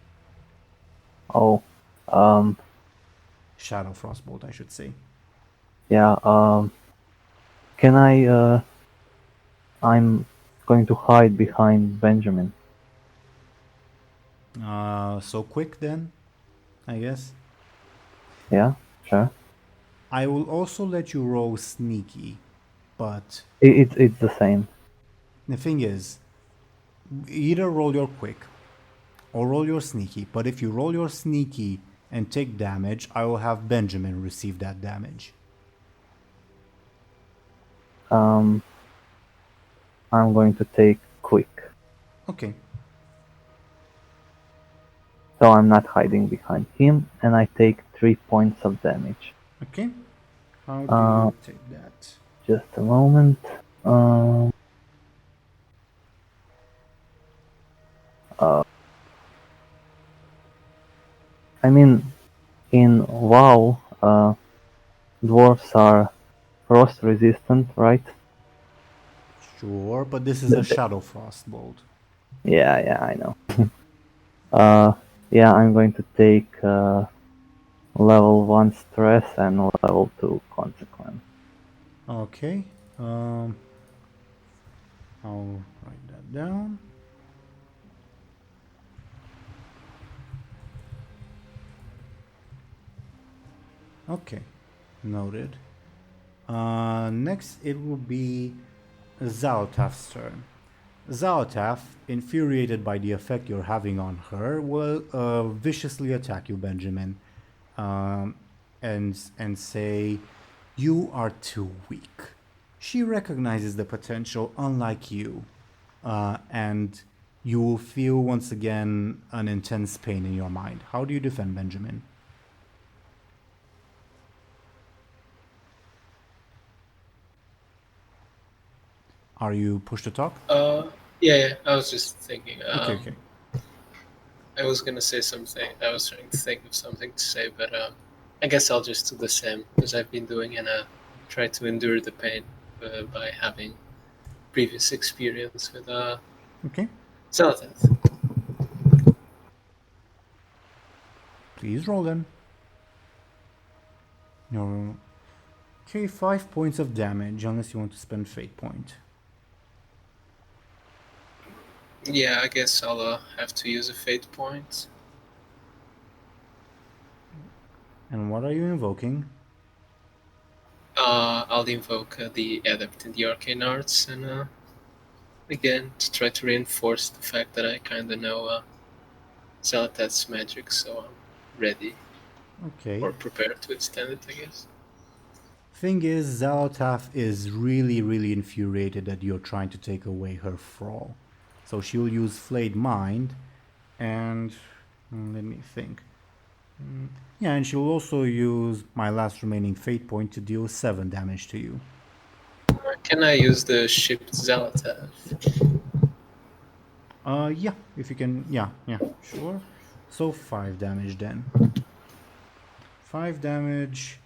Oh, Shadow frostbolt, I should say. yeah. Can I? I'm going to hide behind Benjamin. So quick then, I guess. Yeah, sure. I will also let you roll sneaky, but It's the same. the thing is, either roll your quick or roll your sneaky. But if you roll your sneaky and take damage, I will have Benjamin receive that damage. I'm going to take quick, Okay. so I'm not hiding behind him, and I take 3 points of damage. Okay. How do you take that? Just a moment. I mean, in WoW, dwarves are frost resistant, right? Sure, but this is a Shadow Frost bolt. Yeah, I know. Yeah, I'm going to take level 1 stress and level 2 consequence. Okay. I'll write that down. Okay, noted. Next, it will be Zelotaf's turn. Zelotaf, infuriated by the effect you're having on her, will viciously attack you, Benjamin, and say, "You are too weak." She recognizes the potential, unlike you, and you will feel once again an intense pain in your mind. How do you defend, Benjamin? Are you push to talk? Yeah. I was just thinking. Okay. I was gonna say something. I was trying to think of something to say, but I guess I'll just do the same as I've been doing and try to endure the pain by having previous experience with Okay. Zelotaf. Please roll then. No. Okay, 5 points of damage, unless you want to spend fate point. Yeah, I guess I'll have to use a fate point. And what are you invoking? I'll invoke the Adept in the Arcane Arts and again to try to reinforce the fact that I kind of know Zelotaf's magic, so I'm ready Okay. or prepared to withstand it, I guess. Thing is, Zelotaf is really infuriated that you're trying to take away her thrall. So she'll use Flayed Mind, and let me think. Yeah, and she'll also use my last remaining fate point to deal 7 damage to you. Can I use the shipped Zelotaf? Yeah, if you can, yeah, sure. So 5 damage then. 5 damage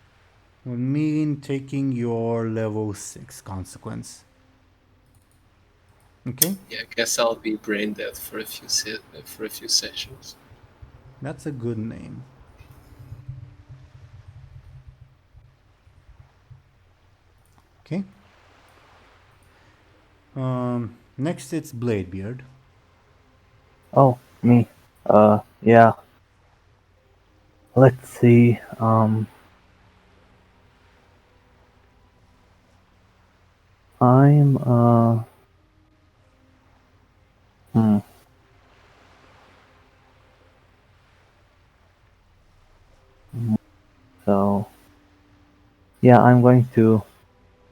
would mean taking your level 6 consequence. Okay, Yeah, I guess I'll be brain dead for a few sessions. that's a good name. Okay. Next it's Bladebeard. Oh, me. Yeah. Let's see. I'm So, yeah, I'm going to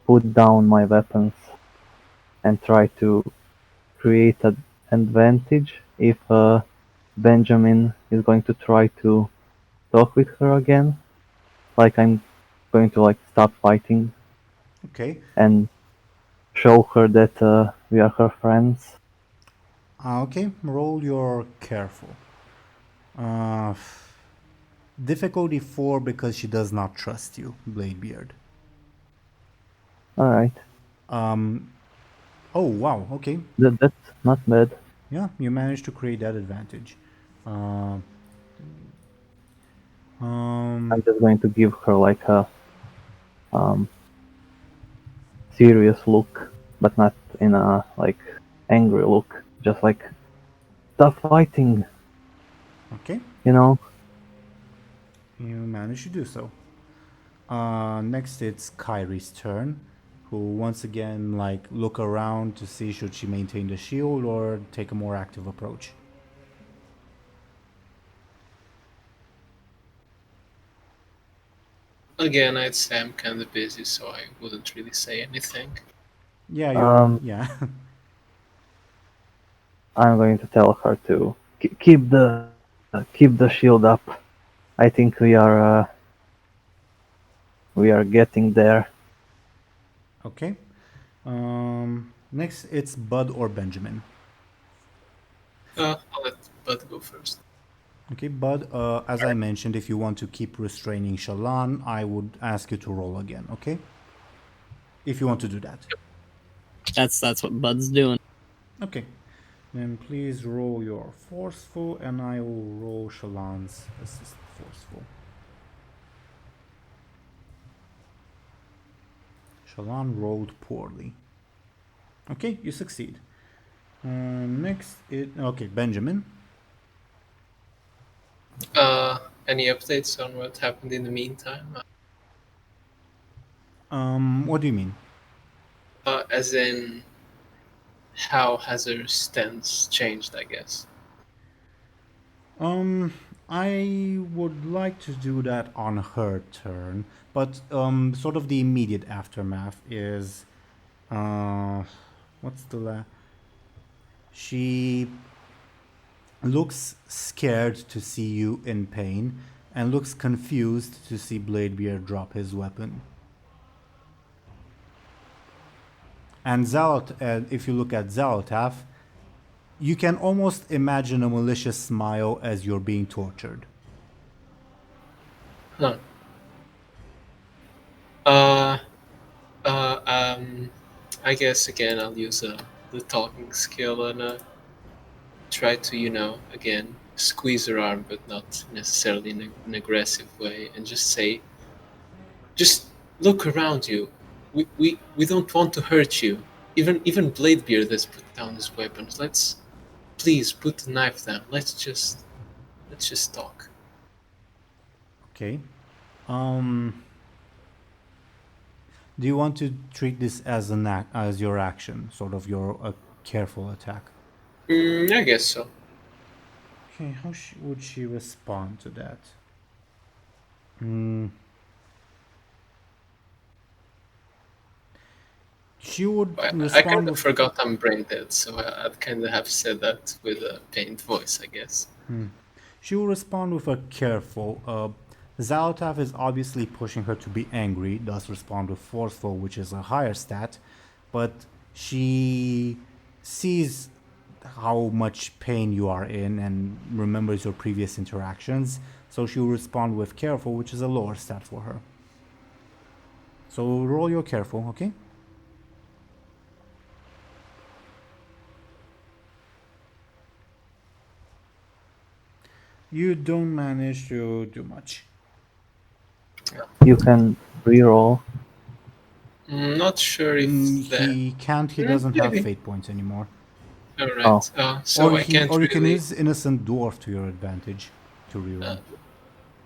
put down my weapons and try to create an advantage if Benjamin is going to try to talk with her again. Like, I'm going to stop fighting Okay. and show her that we are her friends. Okay, roll your careful. Difficulty 4 because she does not trust you, Bladebeard. Alright, Oh wow, okay. that's not bad. Yeah, you managed to create that advantage. I'm just going to give her a serious look, but not in a angry look. Just stop fighting, Okay, you know. you managed to do so. Next, it's Kyrie's turn, who once again look around to see should she maintain the shield or take a more active approach. Again, I'd say I'm kind of busy, so I wouldn't really say anything. Yeah, yeah. I'm going to tell her to keep the shield up. I think we are getting there. Okay. Next, it's Buhd or Benjamin. I'll let Buhd go first. Okay, Buhd, as I mentioned, if you want to keep restraining Shallan, I would ask you to roll again, okay? If you want to do that. That's what Bud's doing. Okay. Then please roll your forceful, and I will roll Shallan's assist forceful. Shallan rolled poorly. Okay, you succeed. Next, okay, Benjamin. Any updates on what happened in the meantime? What do you mean? As in, how has her stance changed, I guess? I would like to do that on her turn, but sort of the immediate aftermath is, what's the she looks scared to see you in pain, and looks confused to see Bladebeard drop his weapon. And if you look at Zelotaf, you can almost imagine a malicious smile as you're being tortured. Huh. I guess again I'll use the talking skill and try to, again, squeeze her arm, but not necessarily in an aggressive way, and just say, just look around you. We don't want to hurt you. Even Bladebeard has put down his weapons. Please put the knife down. Let's just talk. Okay. Do you want to treat this as as your action, sort of a careful attack? I guess so. Okay, how would she respond to that? She would respond. I kind of forgot I'm brain dead, so I'd kind of have said that with a pained voice, I guess. She will respond with a careful. Zelotaf is obviously pushing her to be angry, thus respond with forceful, which is a higher stat, but she sees how much pain you are in and remembers your previous interactions, so she will respond with careful, which is a lower stat for her. So roll your careful, okay? You don't manage to do much. You can reroll. Not sure if he can't. He doesn't have maybe. fate points anymore. Alright, so I can't or you can really... use innocent dwarf to your advantage to reroll.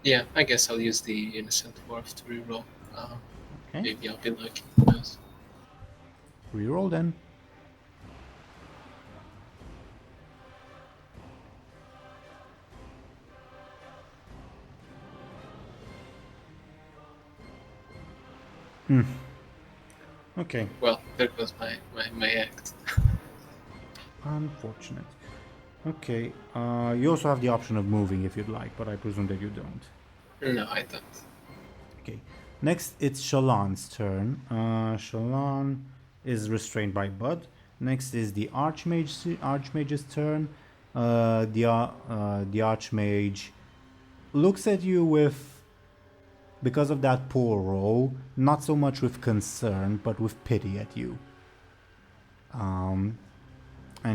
Yeah, I guess I'll use the innocent dwarf to reroll. Okay. Maybe I'll be lucky. Who knows? Reroll then. Okay. Well, there goes my act. Unfortunate. Okay. You also have the option of moving if you'd like, but I presume that you don't. No, I don't. Okay. Next, it's Shallan's turn. Shallan is restrained by Buhd. Next is the Archmage's turn. The Archmage looks at you with, because of that poor roll, not so much with concern, but with pity at you. And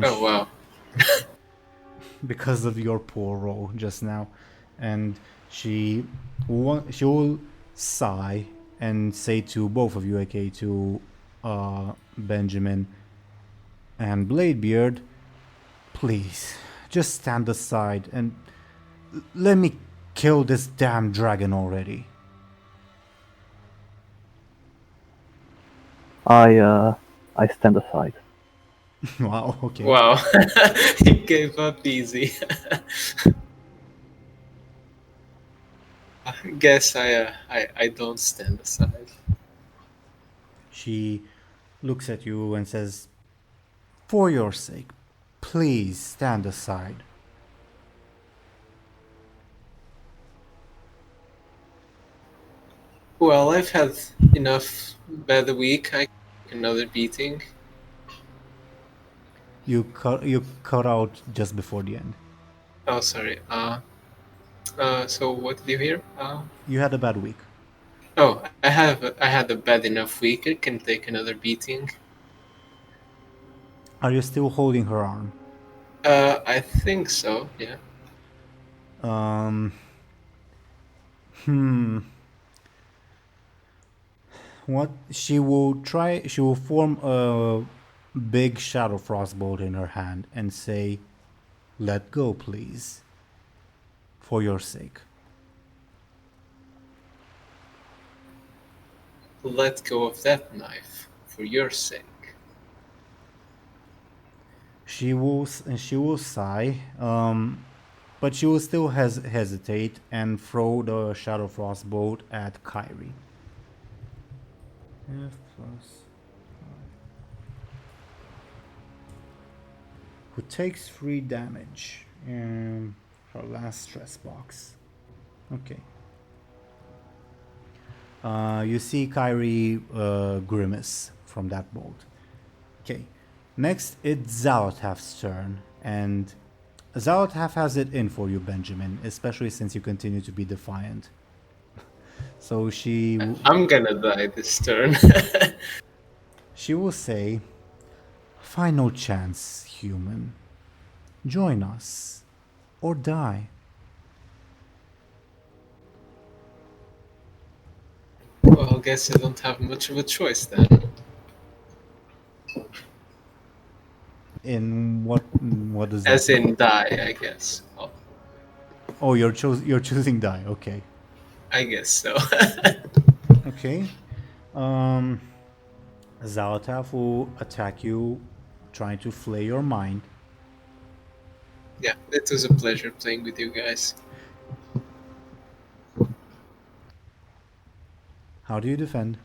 Oh, wow. because of your poor roll just now, and she will sigh and say to both of you, okay, to Benjamin and Bladebeard, please just stand aside and let me kill this damn dragon already. I stand aside. Wow, okay. Wow, he gave up easy. I guess I don't stand aside. She looks at you and says, "For your sake, please stand aside." Well, I've had enough bad week. I another beating. You cut out just before the end. Oh, sorry. So what did you hear? You had a bad week. Oh, I had a bad enough week. I can take another beating. Are you still holding her arm? I think so. Yeah. Um. Hmm. What she will try? She will form a big shadow frostbolt in her hand and say, "Let go, please. For your sake." Let go of that knife for your sake. She will sigh, but she will still hesitate and throw the shadow frostbolt at Kyrie. F plus 5. Who takes 3 damage in her last stress box. Okay. You see Kyrie grimace from that bolt. Okay. Next, it's Zelotaf's turn, and Zelotaf has it in for you, Benjamin, especially since you continue to be defiant. So I'm gonna die this turn. she will say, "Final chance, human. Join us, or die." Well, guess I don't have much of a choice then. In what does that As mean? in die, I guess. Oh, Oh, you're choosing die. Okay. I guess so. Okay. Zelotaf will attack you, trying to flay your mind. Yeah, it was a pleasure playing with you guys. How do you defend?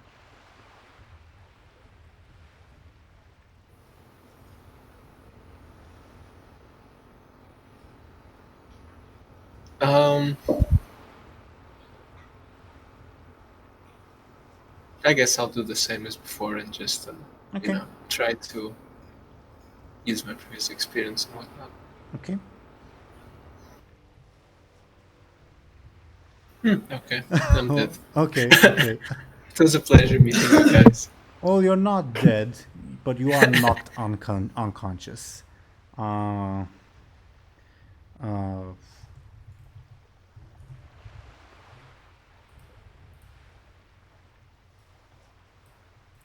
I guess I'll do the same as before and just, Okay. try to use my previous experience and whatnot. Okay. Okay, I'm dead. Okay. Okay. It was a pleasure meeting you guys. Well, you're not dead, but you are knocked unconscious. Uh, uh,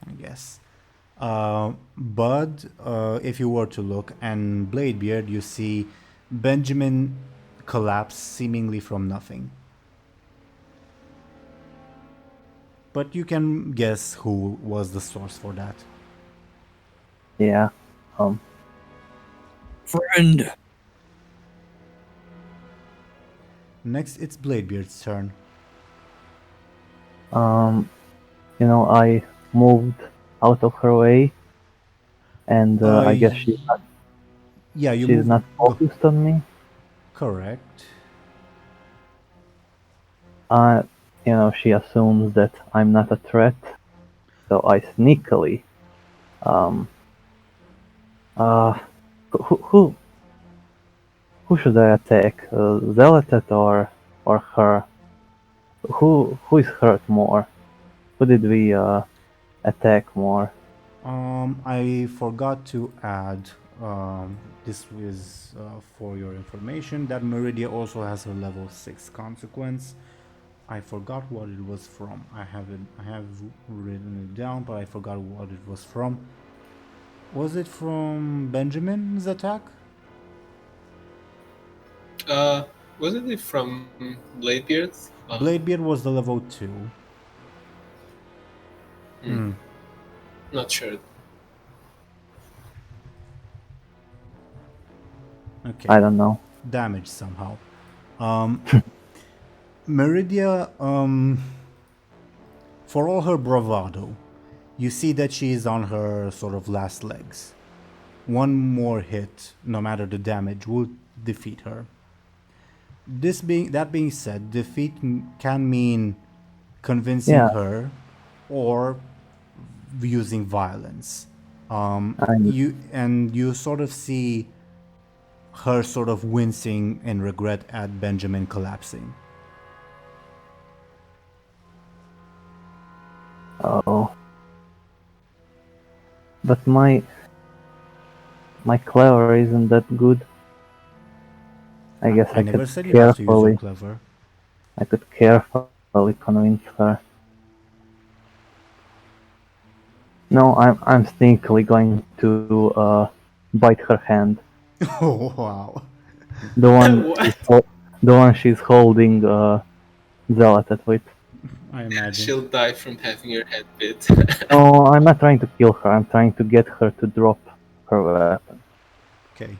I guess. Buhd, if you were to look, and Bladebeard, you see Benjamin collapse seemingly from nothing. But you can guess who was the source for that. Yeah. Friend, Next, it's Bladebeard's turn. I moved out of her way, and I guess she's You not focused on me. Correct. She assumes that I'm not a threat, so I sneakily, who should I attack? Zelotaf or her? Who is hurt more? Who did we attack more? I forgot to add. This is for your information that Meridia also has a level 6 consequence. I forgot what it was from. I have written it down, but I forgot what it was from. Was it from Benjamin's attack? Wasn't it from Bladebeard? Bladebeard was the level 2. Not sure. Okay. I don't know. Damage somehow. Meridia, for all her bravado, you see that she is on her sort of last legs. One more hit, no matter the damage, will defeat her. That being said, defeat can mean convincing Yeah, her or using violence. I You sort of see her sort of wincing in regret at Benjamin collapsing. oh, but my clever isn't that good. I guess I I never could said you have to use your carefully clever. convince her. No, I'm sneakily going to bite her hand. Oh wow! The one What? the one she's holding Zelotaf with. I imagine. She'll die from having her head bit. No, I'm not trying to kill her. I'm trying to get her to drop her weapon. Okay.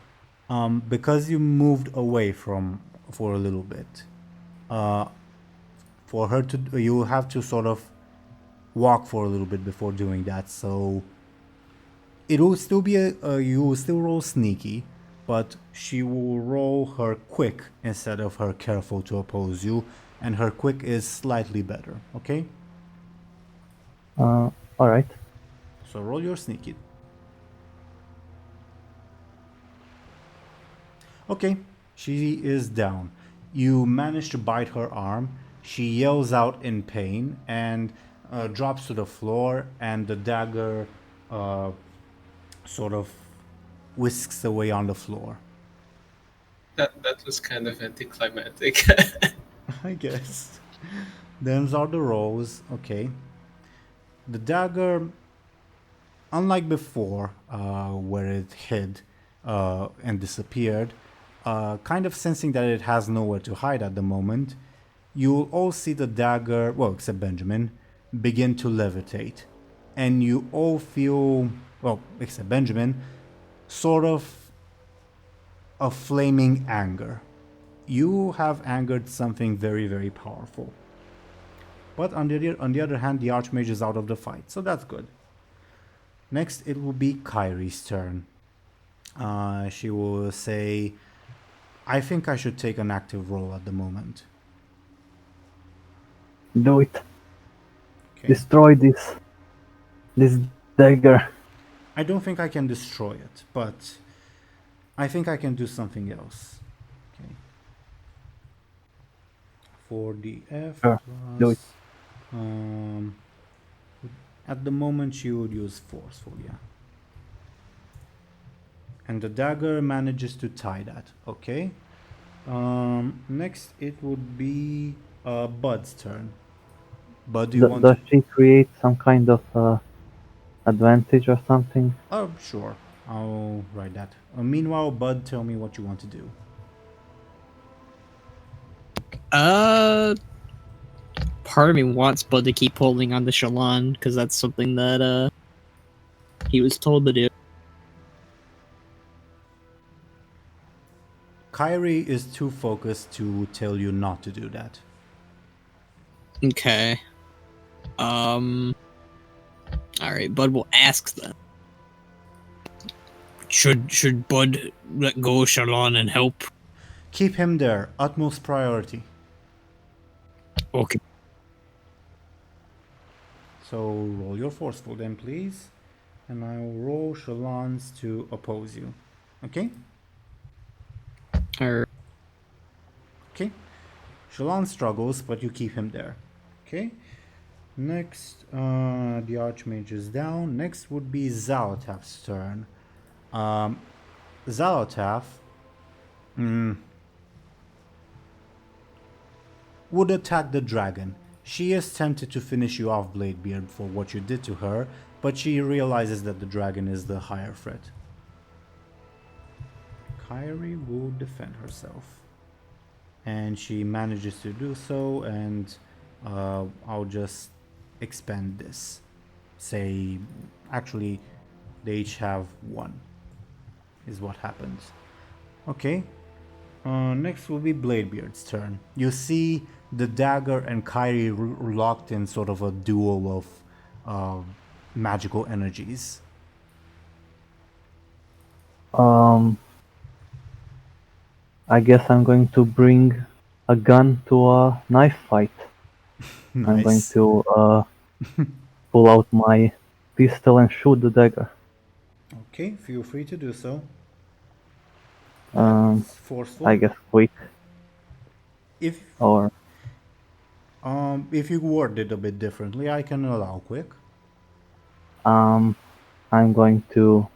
Because you moved away for a little bit, uh, for her to you have to sort of walk for a little bit before doing that. So it will still be you will still roll sneaky, but she will roll her quick instead of her careful to oppose you, and her quick is slightly better. Okay. All right. So roll your sneaky. Okay, she is down. You manage to bite her arm. She yells out in pain and drops to the floor, and the dagger sort of whisks away on the floor. That was kind of anticlimactic. I guess. Them's are the rolls. Okay. The dagger, unlike before, where it hid and disappeared, kind of sensing that it has nowhere to hide at the moment, you'll all see the dagger, well, except Benjamin, begin to levitate. And you all feel, well, except Benjamin, sort of a flaming anger. You have angered something very, very powerful. But on the other hand, the Archmage is out of the fight, so that's good. Next, it will be Kyrie's turn. She will say, I think I should take an active role at the moment. Do it. Okay. Destroy this dagger. I don't think I can destroy it, but I think I can do something else. Okay. 4df Sure, do it. plus... at the moment you would use forceful, yeah. And the dagger manages to tie that, okay. Next it would be Bud's turn. Bud, do you want Does to... she create some kind of advantage or something? Oh, sure. I'll write that. Meanwhile, Bud, tell me what you want to do. Part of me wants Bud to keep holding on to Shalon because that's something that he was told to do. Kyrie is too focused to tell you not to do that. Okay. All right, Bud will ask then. Should Bud let go of Shalon and help? Keep him there, utmost priority. Okay. So roll your forceful then, please. And I will roll Shalon's to oppose you. Okay? Or Okay. Shalon struggles, but you keep him there. Okay? Next, the Archmage is down. Next would be Zelotaf's turn. Zelotaf would attack the dragon. She is tempted to finish you off, Bladebeard, for what you did to her, but she realizes that the dragon is the higher threat. Kyrie will defend herself. And she manages to do so, and I'll just expand this. say, actually, they each have 1, is what happens. Okay. Next will be Bladebeard's turn. You see the dagger and Kyrie locked in sort of a duel of magical energies. I guess I'm going to bring a gun to a knife fight. I'm going Nice. to pull out my pistol and shoot the dagger. Okay, feel free to do so. Um, That's forceful. I guess quick, If or if you word it a bit differently, I can allow quick. I'm going to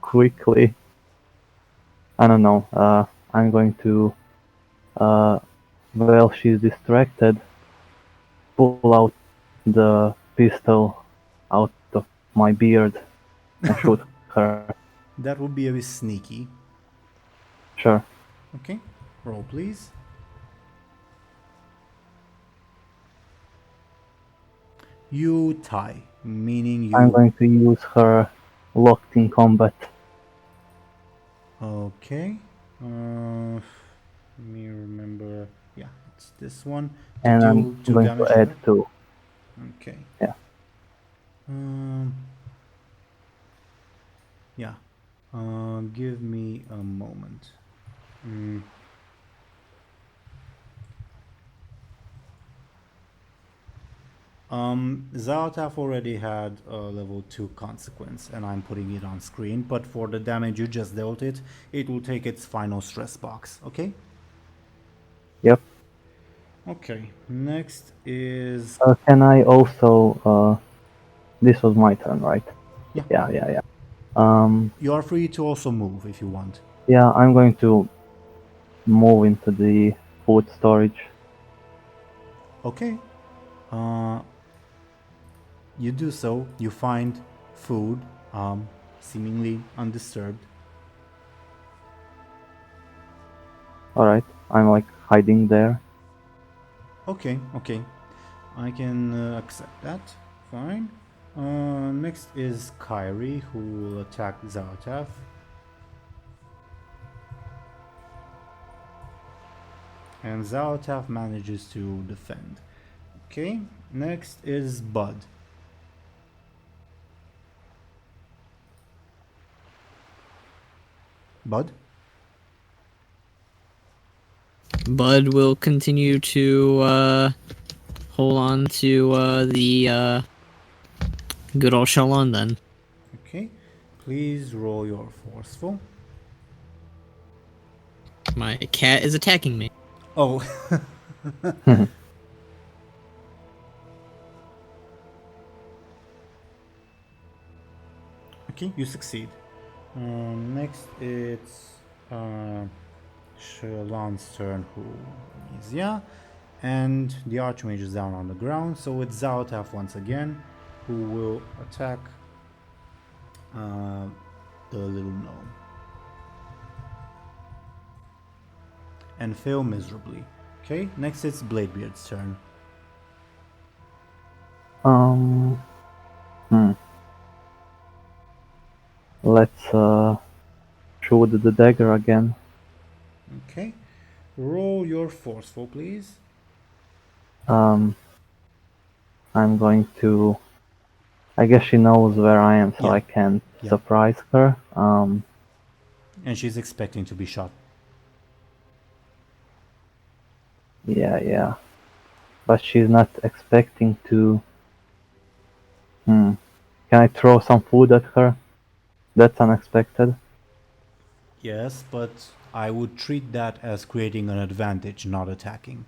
quickly. I don't know. I'm going to, while she's distracted, pull out the pistol out of my beard and shoot her. That would be a bit sneaky. Sure. Okay, roll please. You tie, meaning you. I'm going to use her locked in combat. Okay. Let me remember. Yeah, it's this one. To And deal I'm 2 going damage to add her. 2. Okay. Yeah. Yeah. Give me a moment. Zelotaf already had a level 2 consequence, and I'm putting it on screen, but for the damage you just dealt it will take its final stress box, okay? Yep. Okay, next is... Can I also... this was my turn, right? Yeah. Yeah. You are free to also move if you want. Yeah, I'm going to move into the food storage. Okay. You do so, you find food, seemingly undisturbed. Alright, I'm like hiding there. Okay. I can accept that. Fine. Next is Kyrie, who will attack Zelotaf. And Zelotaf manages to defend. Okay, next is Buhd. Buhd? Buhd will continue to hold on to the good old Shalon then. Okay, please roll your forceful. My cat is attacking me. Oh. Okay, you succeed. Next it's Shalon's turn, who is and the Archmage is down on the ground, so it's Zelotaf once again, who will attack the little gnome and fail miserably. Okay, next it's Bladebeard's turn. Let's shoot the dagger again. Okay, roll your forceful, please. I'm going to... I guess she knows where I am, so Yeah. I can Yeah. surprise her. And she's expecting to be shot. Yeah. But she's not expecting to... Can I throw some food at her? That's unexpected. Yes, but I would treat that as creating an advantage, not attacking.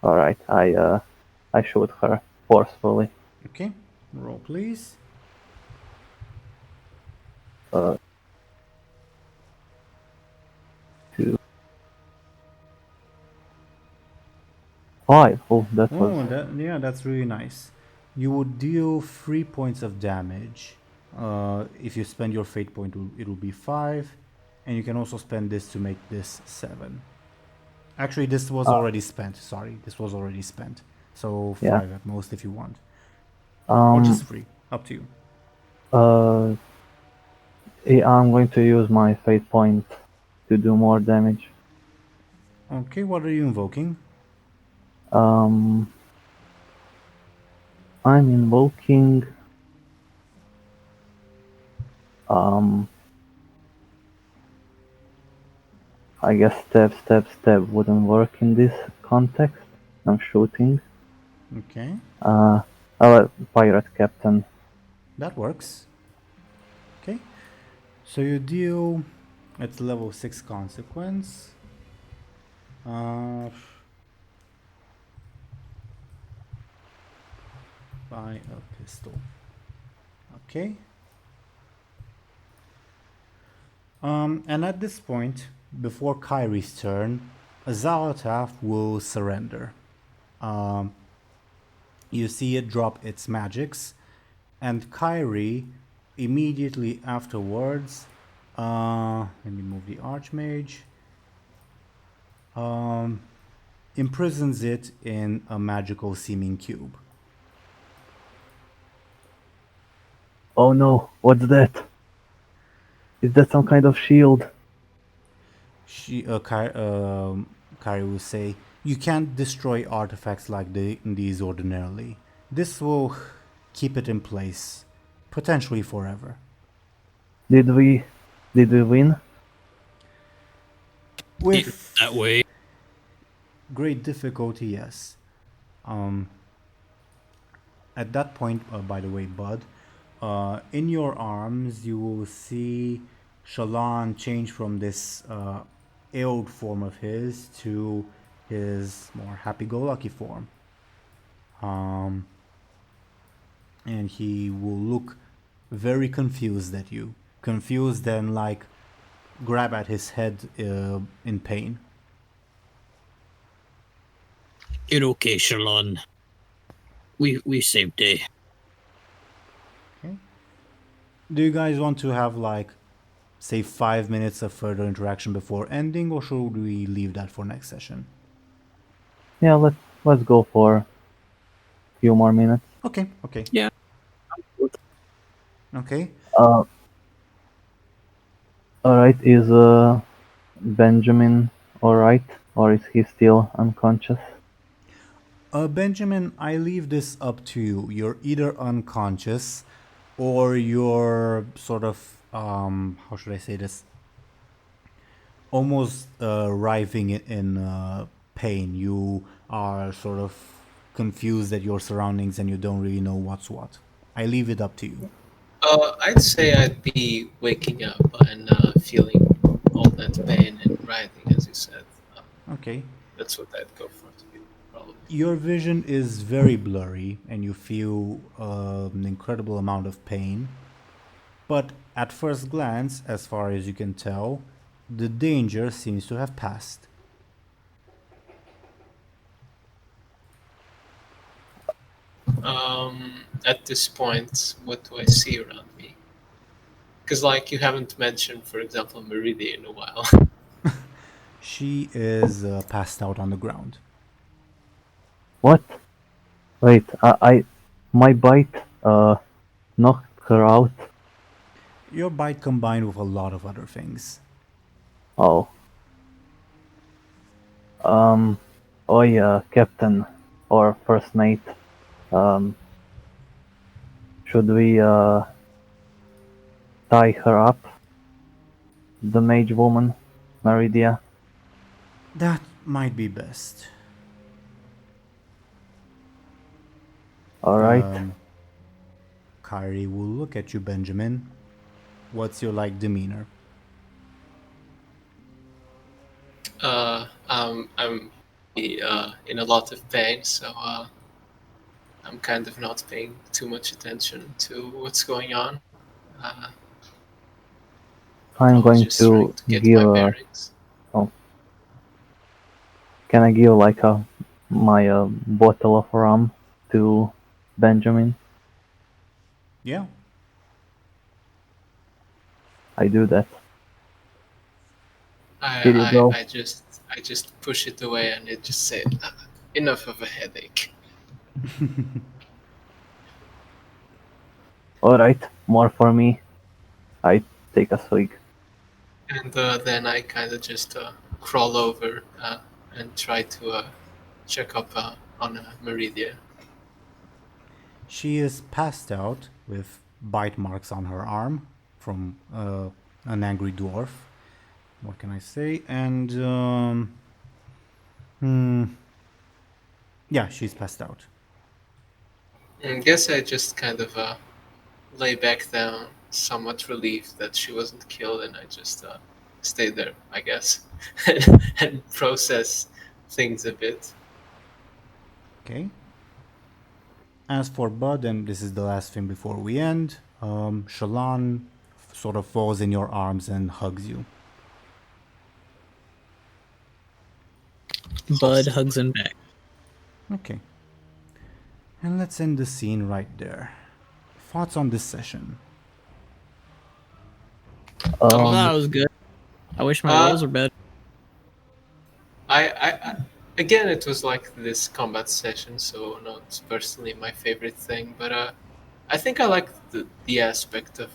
Alright, I shoot her forcefully. Okay, roll please. Two. 5. Oh, that Oh, was... that's really nice. You would deal 3 points of damage. If you spend your fate point, it will be 5. And you can also spend this to make this 7. Actually, this was already spent. Sorry, this was already spent. So 5 Yeah. at most if you want. or just free. Up to you. I'm going to use my fate point to do more damage. Okay, what are you invoking? I'm invoking I guess stab wouldn't work in this context. I'm shooting. Okay, Pirate captain. that works. Okay, so you deal. It's level 6 consequence. By a pistol. Okay. And at this point, before Kyrie's turn, Zelotaf will surrender. You see it drop its magics, and Kyrie immediately afterwards. Let me move the Archmage. Imprisons it in a magical seeming cube. Oh no, what's that? Is that some kind of shield? Kyrie will say, "You can't destroy artifacts like these ordinarily. This will keep it in place, potentially forever." Did we win? With That way. great difficulty, yes. At that point, by the way, Buhd, in your arms you will see Shallan change from this ailed form of his to his more happy-go-lucky form. And he will look very confused at you. Confused and like grab at his head in pain. You're okay, Shalon. We saved day. Okay. Do you guys want to have like, say, 5 minutes of further interaction before ending, or should we leave that for next session? Yeah, let's go for a few more minutes. Okay. Yeah. Okay. Alright, is Benjamin alright? Or is he still unconscious? Benjamin, I leave this up to you. You're either unconscious or you're sort of, how should I say this? Almost writhing in pain. You are sort of confused at your surroundings and you don't really know what's what. I leave it up to you. I'd say I'd be waking up and feeling all that pain and writhing, as you said. Okay. That's what I'd go for, to be probably. Your vision is very blurry and you feel an incredible amount of pain. But at first glance, as far as you can tell, the danger seems to have passed. At this point, what do I see around me? Because, like, you haven't mentioned, for example, Meridia in a while. She is passed out on the ground. What? Wait, my bite knocked her out. Your bite combined with a lot of other things. Oh. Oh yeah, Captain or First Mate. Should we tie her up? The mage woman, Meridia. That might be best. Alright. Kyrie will look at you, Benjamin. What's your demeanor? I'm in a lot of pain, so I'm kind of not paying too much attention to what's going on. I'm going just trying to get give my bearings. Can I give my bottle of rum to Benjamin? Yeah. I do that. I, you go. I just push it away and it just said, enough of a headache. Alright, more for me. I take a swig. And then I kind of just crawl over and try to check up on Meridia. She is passed out with bite marks on her arm from an angry dwarf. What can I say? And yeah, she's passed out. And I guess I just kind of lay back down, somewhat relieved that she wasn't killed, and I just stay there, I guess, and process things a bit. Okay. As for Buhd, and this is the last thing before we end, Shallan sort of falls in your arms and hugs you. Buhd hugs him back. Okay. And let's end the scene right there. Thoughts on this session? Oh, that was good. I wish my rolls were better. I again, it was like this combat session, so not personally my favorite thing, but I think I like the aspect of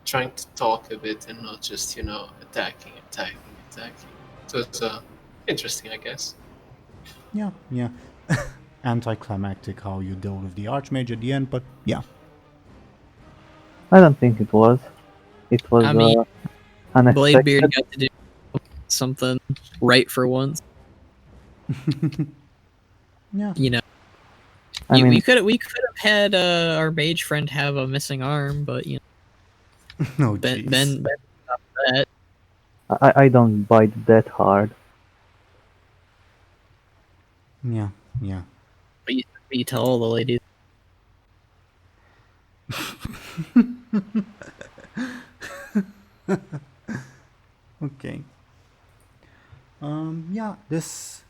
trying to talk a bit and not just attacking. So it's interesting, I guess. Yeah. Anticlimactic how you dealt with the Archmage at the end, but yeah. I don't think it was. It was I mean, unexpected. Bladebeard got to do something right for once. Yeah. I mean, we could have had our mage friend have a missing arm, but No, Ben jeez. stopped that. I don't bite that hard. Yeah. But you tell all the ladies. Okay. Yeah, this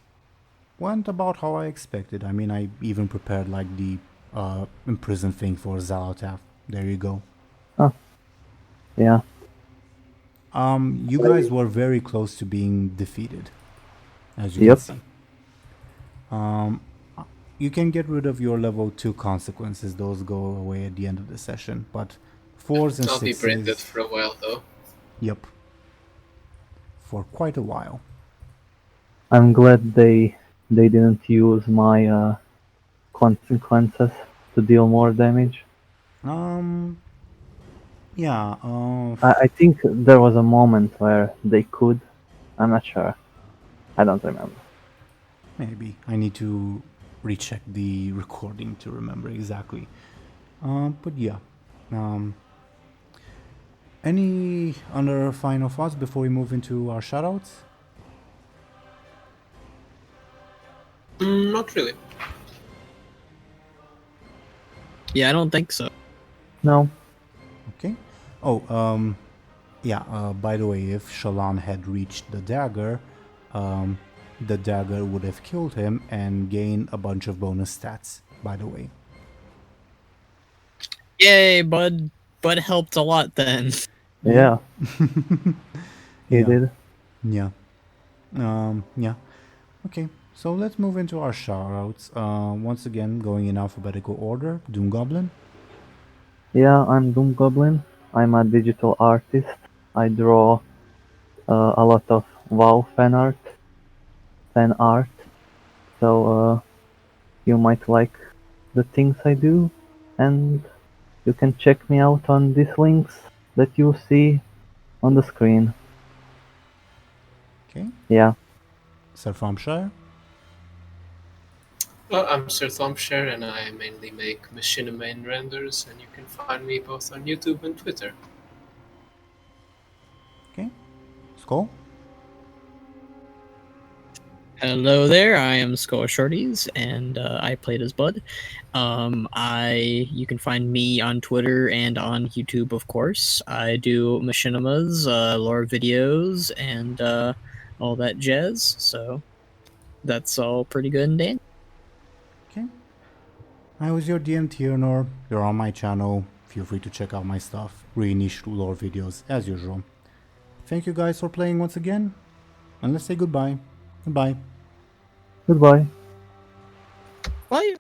went about how I expected. I mean, I even prepared like the imprison thing for Zelotaf. There you go. Yeah. You guys were very close to being defeated, as you Yep. can see. You can get rid of your level 2 consequences. Those go away at the end of the session. But 4s and I'll 6s... be branded for a while though. Yep. For quite a while. I'm glad they didn't use my consequences to deal more damage. Yeah, I think there was a moment where they could. I'm not sure. I don't remember. maybe. I need to recheck the recording to remember exactly. But yeah. Any other final thoughts before we move into our shoutouts? Not really. Yeah, I don't think so. No. Okay. Oh, yeah, by the way, if Shallan had reached the dagger would have killed him and gained a bunch of bonus stats, by the way. Yay, Bud helped a lot then. Yeah. He Yeah. did. Yeah. Yeah. Okay, so let's move into our shoutouts. Once again, going in alphabetical order. DoomGoblin. Yeah, I'm DoomGoblin. I'm a digital artist. I draw a lot of WoW fan art. So you might like the things I do, and you can check me out on these links that you see on the screen. Okay. Yeah. Sir Thompshire. Well, I'm Sir Thompshire, and I mainly make machinima renders, and you can find me both on YouTube and Twitter. Okay. Skoll. Hello there, I am Skoll Shorties, and I played as Buhd. You can find me on Twitter and on YouTube, of course. I do machinimas, lore videos, and all that jazz. So that's all pretty good and dandy. Okay. I was your DM Teeironor. You're on my channel. Feel free to check out my stuff. Really niche lore videos, as usual. Thank you guys for playing once again. And let's say goodbye. Goodbye. Goodbye. Bye.